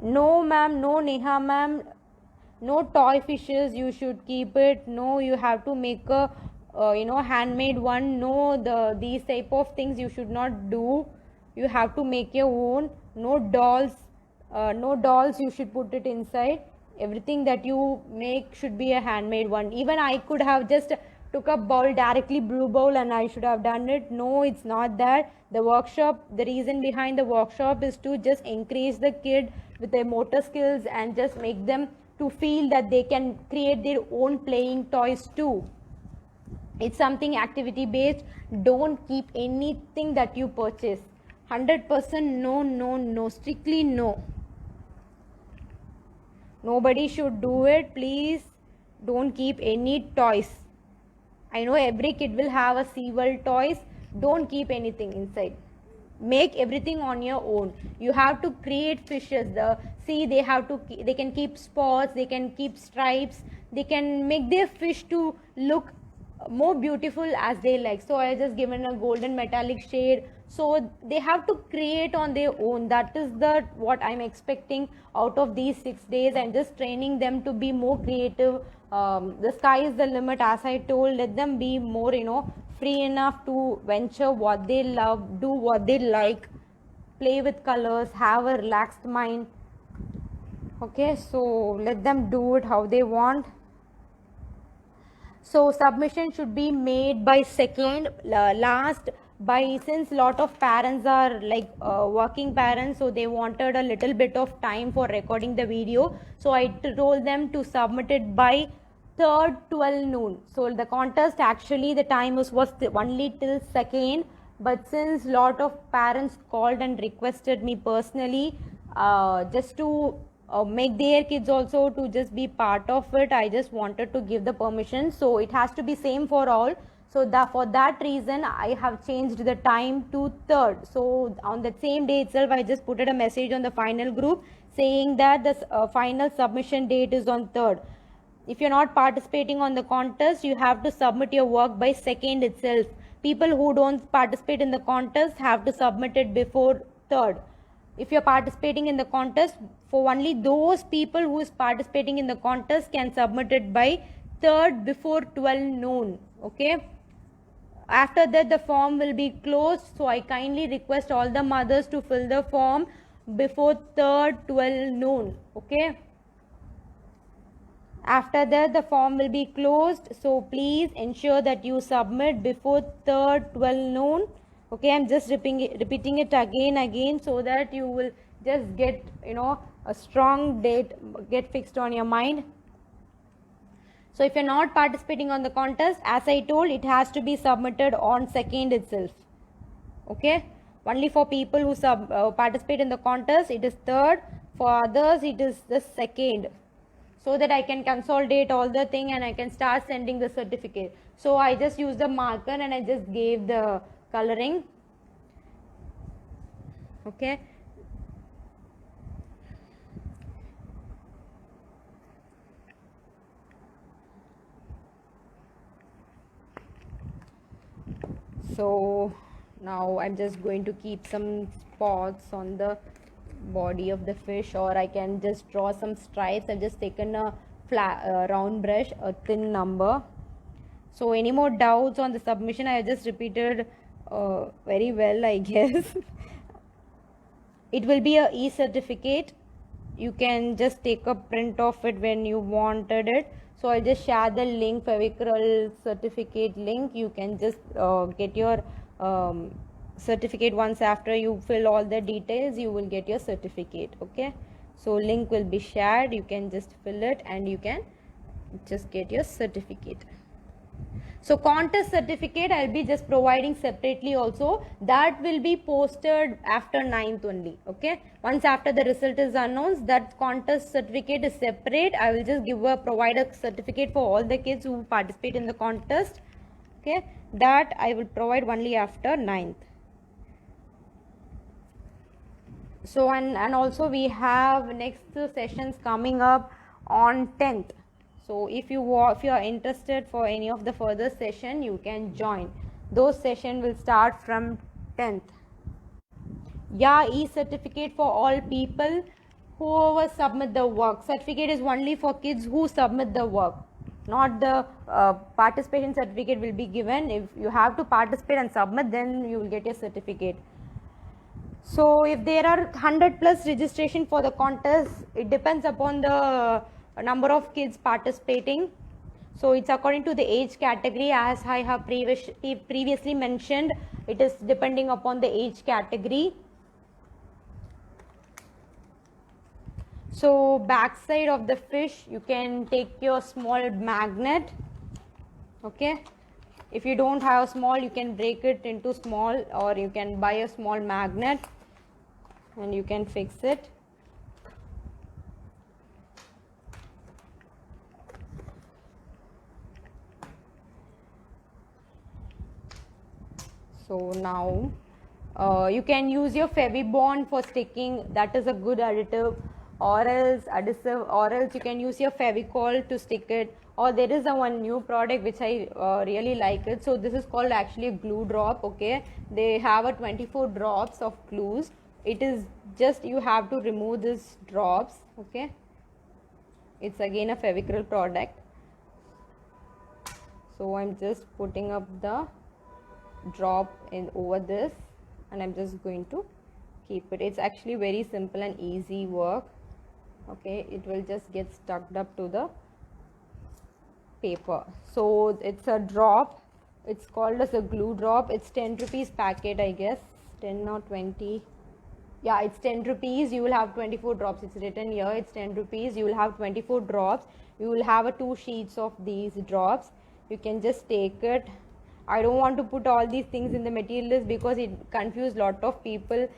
No ma'am, no Neha ma'am, no toy fishes, you should keep it. No, you have to make a handmade one. No, these type of things you should not do. You have to make your own. No dolls, you should put it inside. Everything that you make should be a handmade one. Even I could have just took a bowl, directly blue bowl, and I should have done it. No, it's not that. The workshop, the reason behind the workshop is to just encourage the kid with their motor skills and just make them to feel that they can create their own playing toys too. It's something activity based. Don't keep anything that you purchase. 100% no, strictly no. Nobody should do it. Please don't keep any toys. I know every kid will have a SeaWorld toys. Don't keep anything inside. Make everything on your own. You have to create fishes. They can keep spots, they can keep stripes, they can make their fish to look more beautiful as they like. So I just given a golden metallic shade. So they have to create on their own. That is what I'm expecting out of these 6 days. I'm just training them to be more creative. The sky is the limit, as I told. Let them be more free enough to venture what they love, do what they like, play with colors, have a relaxed mind. Okay, so let them do it how they want. So submission should be made by second last by, since lot of parents are like working parents, so they wanted a little bit of time for recording the video. So I told them to submit it by 3rd 12 noon. So the contest, actually the time was only till 2nd, but since lot of parents called and requested me personally just to make their kids also to just be part of it, I just wanted to give the permission. So it has to be same for all. So for that reason I have changed the time to 3rd. So on that same day itself I just put a message on the final group saying that the final submission date is on 3rd. If you're not participating on the contest, you have to submit your work by 2nd itself. People who don't participate in the contest have to submit it before 3rd. If you're participating in the contest, for only those people who is participating in the contest can submit it by 3rd before 12 noon. Okay. After that the form will be closed. So I kindly request all the mothers to fill the form before 3rd 12 noon. Okay. After that the form will be closed. So please ensure that you submit before 3rd 12 noon. Okay, I'm just repeating it again so that you will just get a strong date get fixed on your mind. So if you're not participating on the contest, as I told, it has to be submitted on 2nd itself. Okay, only for people who participate in the contest it is 3rd, for others it is the 2nd, so that I can consolidate all the thing and I can start sending the certificate. So I just used the marker and I just gave the coloring. Okay. So now I'm just going to keep some spots on the body of the fish, or I can just draw some stripes. I've just taken a round brush, a thin number. So any more doubts on the submission? I just repeated very well, I guess. It will be a e-certificate. You can just take a print of it when you wanted it. So I'll just share the link, Fevicryl certificate link. You can just get your certificate. Once after you fill all the details, you will get your certificate. Okay, so link will be shared. You can just fill it and you can just get your certificate. So contest certificate I'll be just providing separately also. That will be posted after 9th only. Okay, once after the result is announced, that contest certificate is separate. I will just provide a certificate for all the kids who participate in the contest. Okay, that I will provide only after 9th. So and also we have next sessions coming up on 10th. So if you are interested for any of the further session, you can join. Those session will start from 10th. Yeah, e-certificate for all people whoever submit the work. Certificate is only for kids who submit the work. Not the participation certificate will be given. If you have to participate and submit, then you will get your certificate. So if there are 100 plus registration for the contest, it depends upon the number of kids participating. So it's according to the age category, as I have previously mentioned. It is depending upon the age category. So backside of the fish, you can take your small magnet. Okay, if you don't have small, you can break it into small, or you can buy a small magnet and you can fix it. So now you can use your Fevibond for sticking. That is a good additive, or else you can use your Fevicol to stick it. Or there is a one new product which I really like it. So this is called actually glue drop. Okay, they have a 24 drops of glues. It is just you have to remove these drops. Okay, it's again a Fevicryl product. So I'm just putting up the drop in over this, and I'm just going to keep it. It's actually very simple and easy work. Okay, it will just get stuck up to the paper. So it's a drop. It's called as a glue drop. It's 10 rupees packet, I guess, 10 or 20. Yeah, it's 10 rupees. You will have 24 drops. It's written here. It's 10 rupees. You will have 24 drops. You will have 2 sheets of these drops. You can just take it. I don't want to put all these things in the material list because it confused lot of people.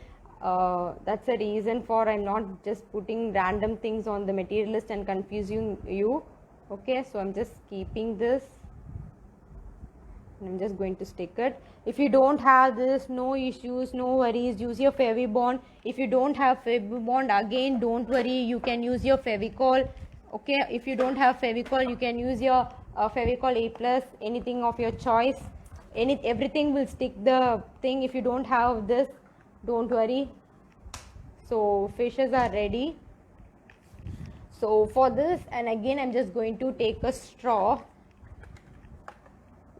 That's the reason for I'm not just putting random things on the material list and confusing you. Okay, so I'm just keeping this. I'm just going to stick it. If you don't have this, no issues, no worries. Use your Fevibond. If you don't have Fevibond, again, don't worry. You can use your Fevicol. Okay, if you don't have Fevicol, you can use your Fevicol A plus, anything of your choice. Everything will stick the thing. If you don't have this, don't worry. So fishes are ready. So for this, and again I'm just going to take a straw.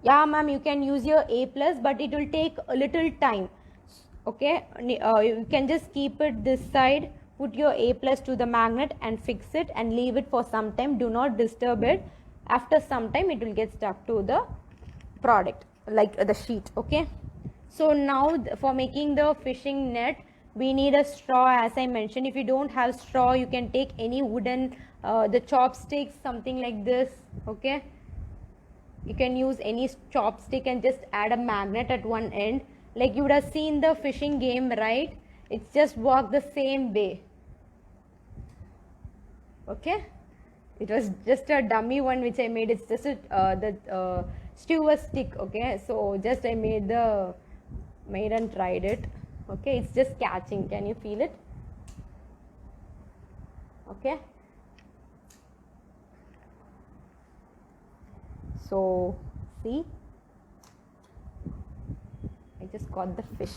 Yeah ma'am, you can use your A plus, but it will take a little time. Okay, you can just keep it this side, put your A plus to the magnet and fix it and leave it for some time. Do not disturb it. After some time it will get stuck to the product, like the sheet. Okay, so now for making the fishing net, we need a straw, as I mentioned. If you don't have straw, you can take any wooden the chopsticks, something like this. Okay, you can use any chopstick and just add a magnet at one end, like you would have seen the fishing game, right? It's just work the same way. Okay, it was just a dummy one which I made. It's just the stewer stick. Okay, so just I made and tried it. Okay, it's just catching. Can you feel it? Okay, so see, I just caught the fish.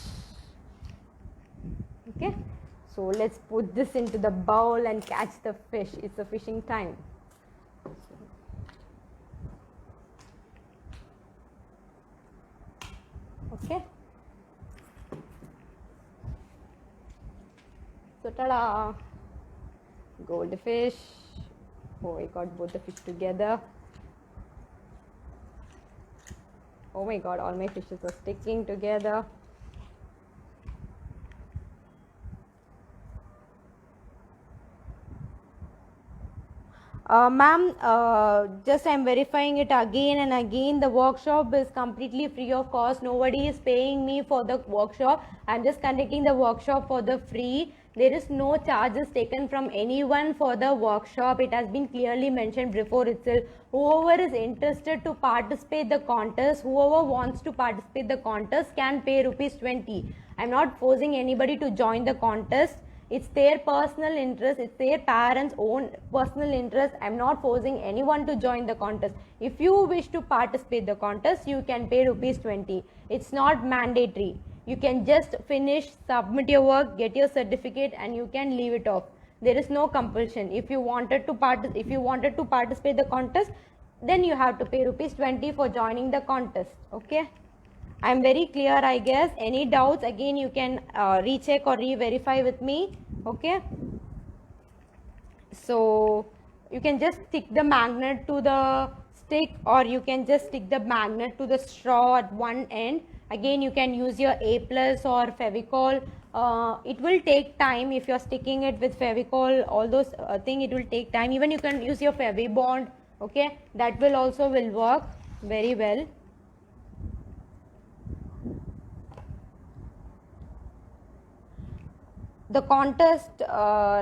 Okay, so let's put this into the bowl and catch the fish. It's a fishing time. Okay, so ta-da, goldfish. Oh, I got both the fish together. Oh my god, all my fishes are sticking together. Ma'am, just I'm verifying it again and again. The workshop is completely free of cost. Nobody is paying me for the workshop. I'm just conducting the workshop for the free. There is no charges taken from anyone for the workshop. It has been clearly mentioned before itself. Whoever is interested to participate the contest, whoever wants to participate the contest can pay ₹20. I'm not forcing anybody to join the contest. It's their personal interest, it's their parents' own personal interest. I'm not forcing anyone to join the contest. If you wish to participate the contest, you can pay ₹20. It's not mandatory. You can just finish, submit your work, get your certificate, and you can leave it off. There is no compulsion. If you wanted to participate the contest, then you have to pay ₹20 for joining the contest. Okay. I'm very clear, I guess. Any doubts, again you can recheck or re-verify with me. Okay, so you can just stick the magnet to the stick, or you can just stick the magnet to the straw at one end. Again, you can use your A+ or Fevicol. It will take time if you're sticking it with Fevicol, all those things, it will take time. Even you can use your Fevibond. Okay, that will also will work very well. The contest,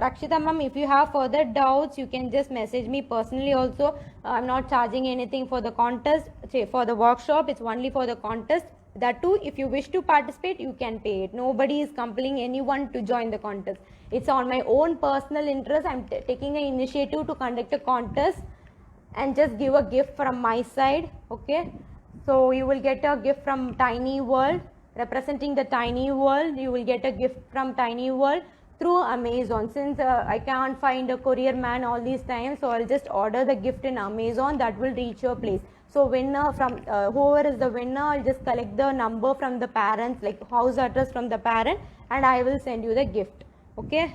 Rakshita ma'am, if you have further doubts, you can just message me personally also. I'm not charging anything for the contest, for the workshop. It's only for the contest. That too, if you wish to participate, you can pay it. Nobody is compelling anyone to join the contest. It's on my own personal interest. I'm taking an initiative to conduct a contest and just give a gift from my side. Okay, so you will get a gift from Tiny World. Representing the Tiny World, you will get a gift from Tiny World through Amazon. Since I can't find a courier man all these times, so I'll just order the gift in Amazon. That will reach your place. So winner from whoever is the winner, I'll just collect the number from the parents, like house address from the parent, and I will send you the gift. Okay,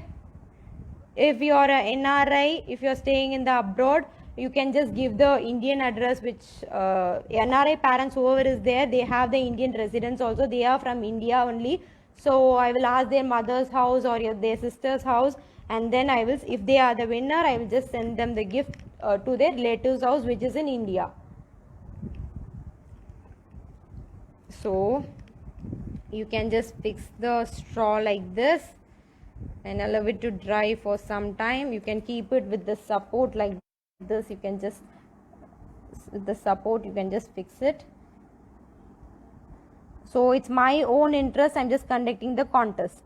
if you are a NRI, if you are staying in the abroad, you can just give the Indian address, which NRI parents, whoever is there, they have the Indian residence also. They are from India only. So I will ask their mother's house or their sister's house, and then I will, if they are the winner, I will just send them the gift to their relative's house, which is in India. So you can just fix the straw like this and allow it to dry for some time. You can keep it with the support like this. You can just, with the support, you can just fix it. So it's my own interest. I'm just conducting the contest.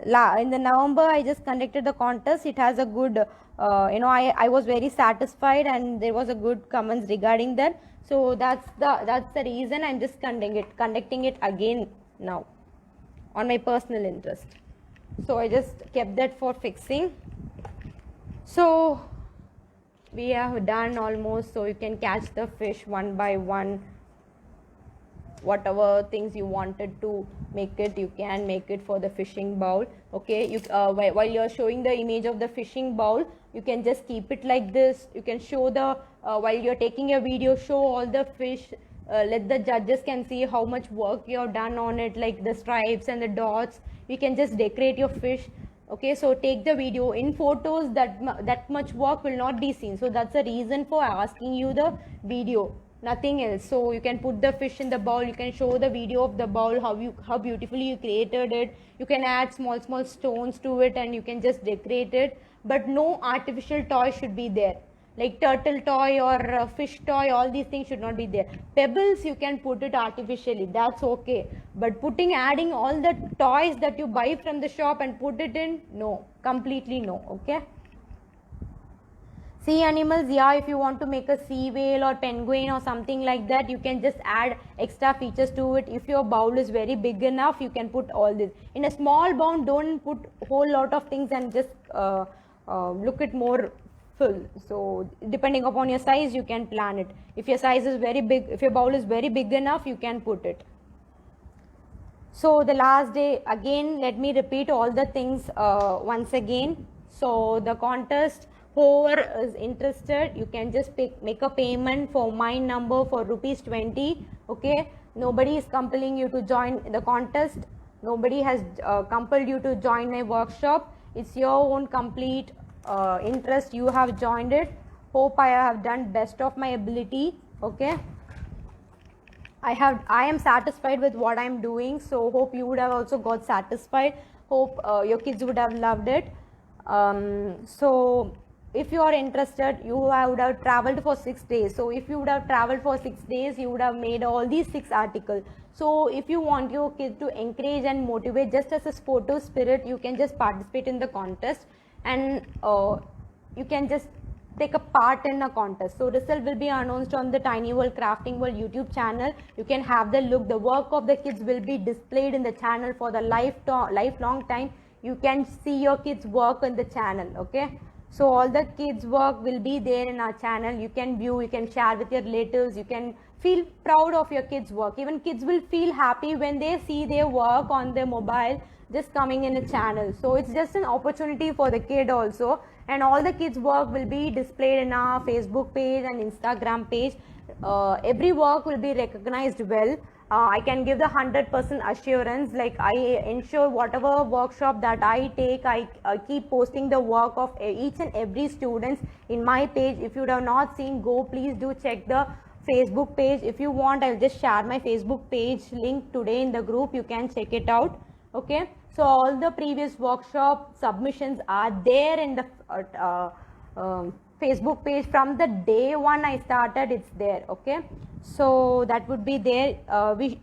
In the November, I just conducted the contest. It has a good, I was very satisfied, and there was a good comments regarding that. So that's the reason I'm just conducting it again now on my personal interest. So I just kept that for fixing. So we have done almost. So you can catch the fish one by one. Whatever things you wanted to make it, you can make it for the fishing bowl. Okay, you while you're showing the image of the fishing bowl, you can just keep it like this. You can show the while you're taking a video, show all the fish. Let the judges can see how much work you have done on it, like the stripes and the dots. You can just decorate your fish. Okay, so take the video. In photos, that much work will not be seen. So that's the reason for asking you the video, nothing else. So you can put the fish in the bowl. You can show the video of the bowl, how beautifully you created it. You can add small stones to it, and you can just decorate it. But no artificial toy should be there, like turtle toy or fish toy. All these things should not be there. Pebbles, you can put it artificially, that's okay. But adding all the toys that you buy from the shop and put it in, no, completely no. Okay, sea animals, yeah, if you want to make a sea whale or penguin or something like that, you can just add extra features to it. If your bowl is very big enough, you can put all this. In a small bowl, don't put whole lot of things and just look it more full. So depending upon your size, you can plan it. If your size is very big, if your bowl is very big enough, you can put it. So the last day, again, let me repeat all the things once again. So the contest, whoever is interested, you can just make a payment for my number for rupees 20. Okay, nobody is compelling you to join the contest. Nobody has compelled you to join my workshop. It's your own complete interest. You have joined it. Hope I have done best of my ability. Okay. I am satisfied with what I'm doing, so hope you would have also got satisfied. Hope your kids would have loved it. So if you are interested, you would have traveled for 6 days. So if you would have traveled for 6 days, you would have made all these 6 articles. So if you want your kids to encourage and motivate just as a sportive spirit, you can just participate in the contest, and you can just take a part in a contest. So result will be announced on the Tiny World Crafting World YouTube channel. You can have the look. The work of the kids will be displayed in the channel for the lifelong time. You can see your kids work on the channel. Okay, so all the kids work will be there in our channel. You can view, you can share with your relatives, you can feel proud of your kids work. Even kids will feel happy when they see their work on their mobile just coming in a channel. So it's just an opportunity for the kid also, and all the kids work will be displayed in our Facebook page and Instagram page. Every work will be recognized well. I can give the 100% assurance, like I ensure whatever workshop that I take, I keep posting the work of each and every students in my page. If you have not seen, go please do check the Facebook page. If you want, I'll just share my Facebook page link today in the group. You can check it out. Okay, so all the previous workshop submissions are there in the Facebook page. From the day one I started, it's there. Okay, so that would be there.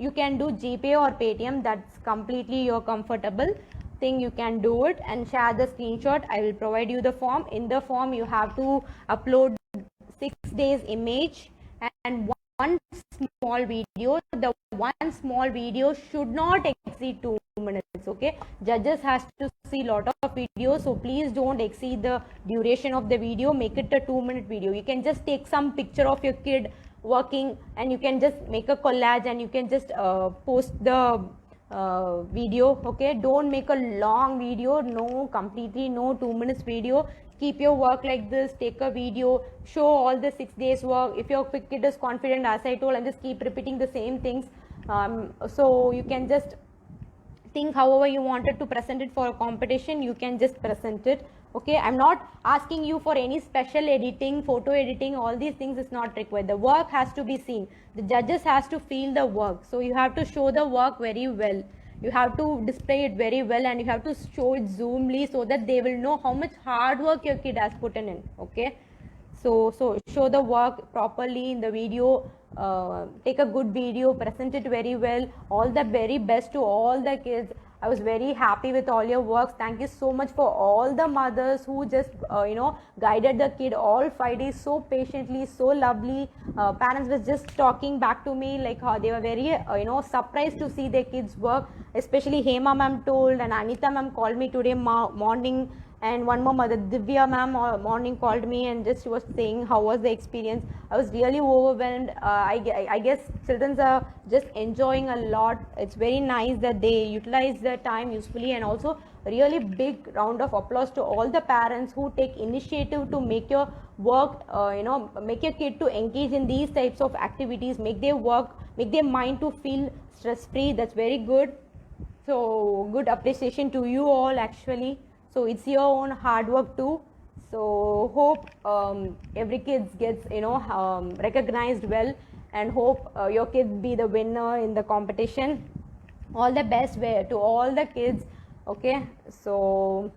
You can do GPay or Paytm. That's completely your comfortable thing. You can do it and share the screenshot. I will provide you the form. In the form, you have to upload 6 days image and one small video. The one small video should not exceed 2 minutes. Okay, judges has to see lot of videos, so please don't exceed the duration of the video. Make it a 2-minute video. You can just take some picture of your kid working, and you can just make a collage, and you can just post the video. Okay, don't make a long video. No, completely no 2 minutes video. Keep your work like this. Take a video, show all the 6 days work. If your kid is confident, as I told, and just keep repeating the same things. So you can just think however you wanted to present it for a competition. You can just present it. Okay, I'm not asking you for any special editing, photo editing. All these things is not required. The work has to be seen. The judges has to feel the work. So you have to show the work very well. You have to display it very well, and you have to show it zoomly so that they will know how much hard work your kid has put in. Okay, so show the work properly in the video. Take a good video, present it very well. All the very best to all the kids. I was very happy with all your works. Thank you so much for all the mothers who just guided the kid all 5 days so patiently, so lovely. Parents was just talking back to me like how they were very surprised to see their kids work. Especially Hema ma'am told, and Anita ma'am called me today morning, and one more mother, Divya ma'am, morning called me and just was saying how was the experience. I was really overwhelmed. I guess children are just enjoying a lot. It's very nice that they utilize their time usefully, and also really big round of applause to all the parents who take initiative to make your work, make your kid to engage in these types of activities, make their work, make their mind to feel stress free. That's very good. So good appreciation to you all actually. So it's your own hard work too. So hope every kid gets recognized well, and hope your kid be the winner in the competition. All the best to all the kids. Okay, so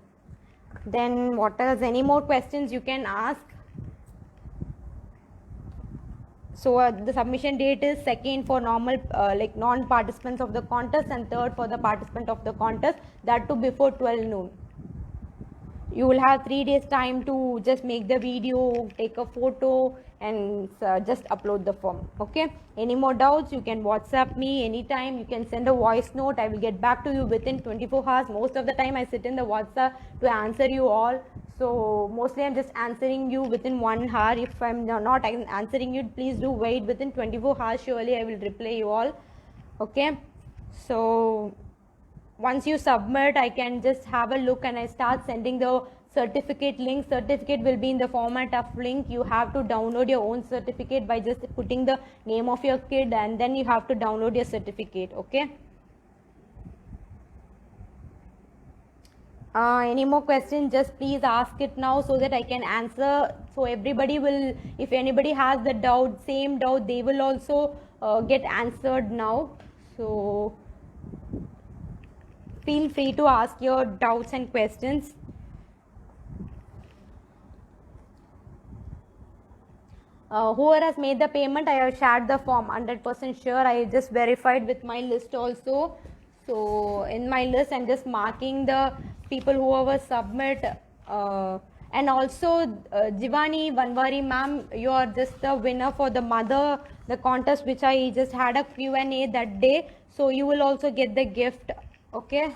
then what else? Any more questions you can ask? So the submission date is 2nd for normal non-participants of the contest, and 3rd for the participant of the contest, that too before 12 noon. You will have 3 days time to just make the video, take a photo, and just upload the form. Okay, any more doubts, you can WhatsApp me anytime. You can send a voice note. I will get back to you within 24 hours. Most of the time I sit in the WhatsApp to answer you all. So mostly I'm just answering you within 1 hour. If I'm not answering you, please do wait within 24 hours. Surely I will reply you all. Okay, so once you submit, I can just have a look and I start sending the certificate link. Certificate will be in the format of link. You have to download your own certificate by just putting the name of your kid, and then you have to download your certificate. Okay. Any more questions, just please ask it now so that I can answer. So everybody will, if anybody has the doubt, same doubt, they will also get answered now. So feel free to ask your doubts and questions. Whoever has made the payment, I have shared the form, 100% sure. I just verified with my list also. So in my list, I'm just marking the people whoever submit. And also Jivani Vanwari ma'am, you are just the winner for the mother, the contest which I just had a Q&A that day. So you will also get the gift. Okay.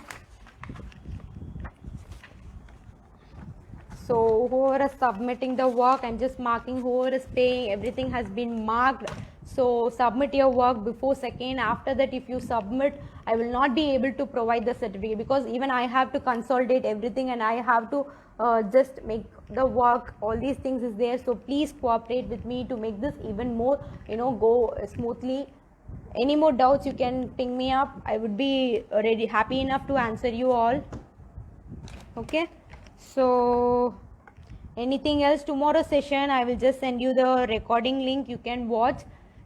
So whoever is submitting the work, I'm just marking whoever is paying, everything has been marked. So submit your work before 2nd. After that, if you submit, I will not be able to provide the certificate, because even I have to consolidate everything and I have to just make the work. All these things is there. So please cooperate with me to make this even more, go smoothly. Any more doubts, you can ping me up. I would be ready, happy enough to answer you all. Okay. So anything else? Tomorrow session I will just send you the recording link, you can watch.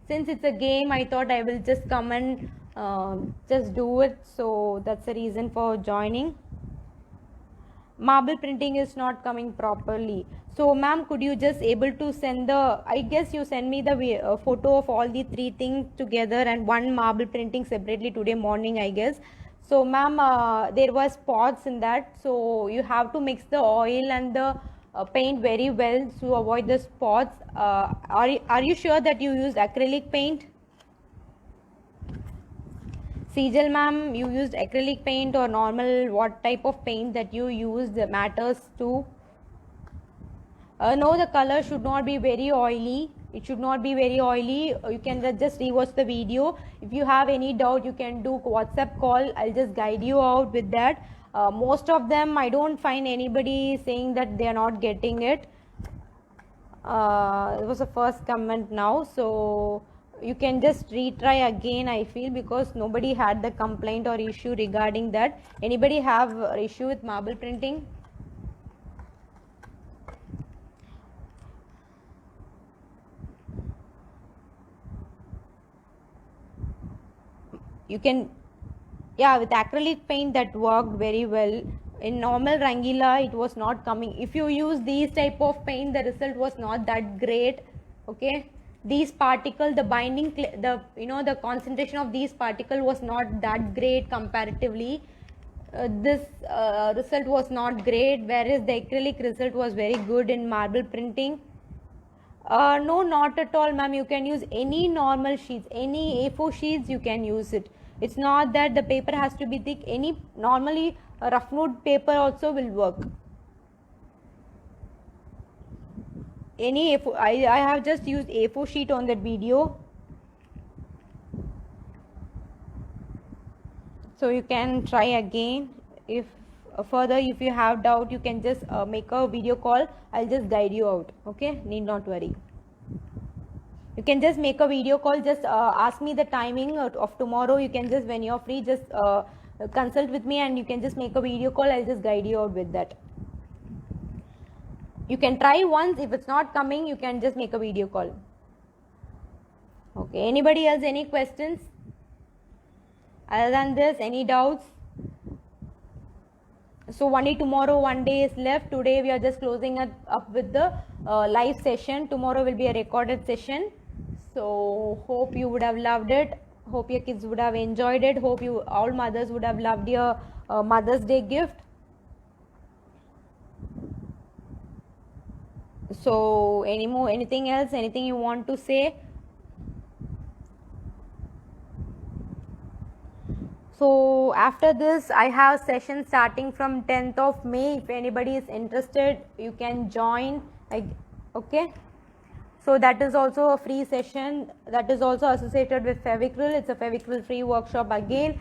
Since it's a game, I thought I will just come and just do it. So that's the reason for joining. Marble printing is not coming properly. So ma'am, could you just able to send the, I guess you send me the photo of all the 3 things together and one marble printing separately today morning, I guess. So ma'am, there was spots in that, so you have to mix the oil and the paint very well to avoid the spots. Are you sure that you used acrylic paint? Sejal ma'am, you used acrylic paint or normal, what type of paint that you used matters too? No, the color should not be very oily. It should not be very oily. You can just rewatch the video. If you have any doubt, you can do WhatsApp call. I'll just guide you out with that. Most of them, I don't find anybody saying that they are not getting it. It was the first comment now. So you can just retry again, I feel, because nobody had the complaint or issue regarding that. Anybody have issue with marble printing? You can, yeah, with acrylic paint that worked very well. In normal Rangila it was not coming. If you use these type of paint, the result was not that great. Okay, these particle, the binding, the concentration of these particle was not that great comparatively. This result was not great, whereas the acrylic result was very good in marble printing. No, not at all, ma'am. You can use any normal sheets, any A4 sheets, you can use it. It's not that the paper has to be thick. Any normally rough note paper also will work. Any A4, I have just used A4 sheet on that video. So you can try again. If further, if you have doubt, you can just make a video call. I'll just guide you out. Okay, need not worry. You can just make a video call. Just ask me the timing of tomorrow. You can just, when you're free, just consult with me and you can just make a video call. I'll just guide you out with that. You can try once. If it's not coming, you can just make a video call. Okay, anybody else, any questions? Other than this, any doubts? So only tomorrow, 1 day is left. Today we are just closing it up with the live session. Tomorrow will be a recorded session. So hope you would have loved it. Hope your kids would have enjoyed it. Hope you all mothers would have loved your Mother's Day gift. So anything else, anything you want to say? So after this, I have session starting from 10th of May. If anybody is interested, you can join. Okay. So that is also a free session that is also associated with Fevicryl. It's a Fevicryl free workshop again,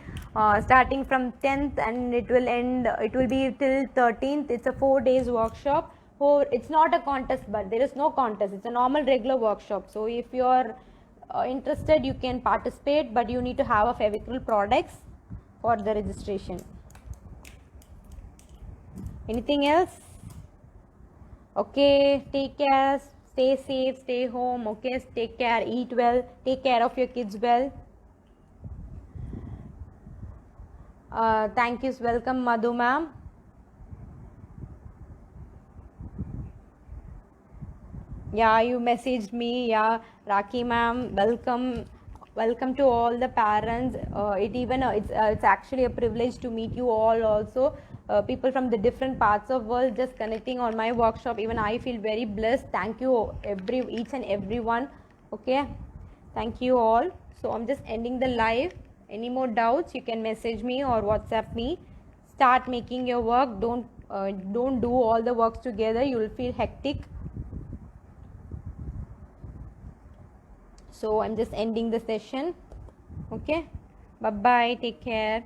starting from 10th, and it will end. It will be till 13th. It's a 4 days workshop. Oh, it's not a contest, but there is no contest. It's a normal regular workshop. So if you are interested, you can participate, but you need to have a Fevicryl products for the registration. Anything else? Okay, take care. Stay safe, stay home. Okay, take care, eat well, take care of your kids well. Thank you. Welcome, Madhu ma'am. Yeah, you messaged me. Yeah, Raki ma'am, welcome to all the parents. It's actually a privilege to meet you all also. People from the different parts of world just connecting on my workshop. Even I feel very blessed. Thank you each and everyone. Okay, thank you all. So I'm just ending the live. Any more doubts, you can message me or WhatsApp me. Start making your work. Don't do all the works together. You will feel hectic. So I'm just ending the session. Okay, bye bye, take care.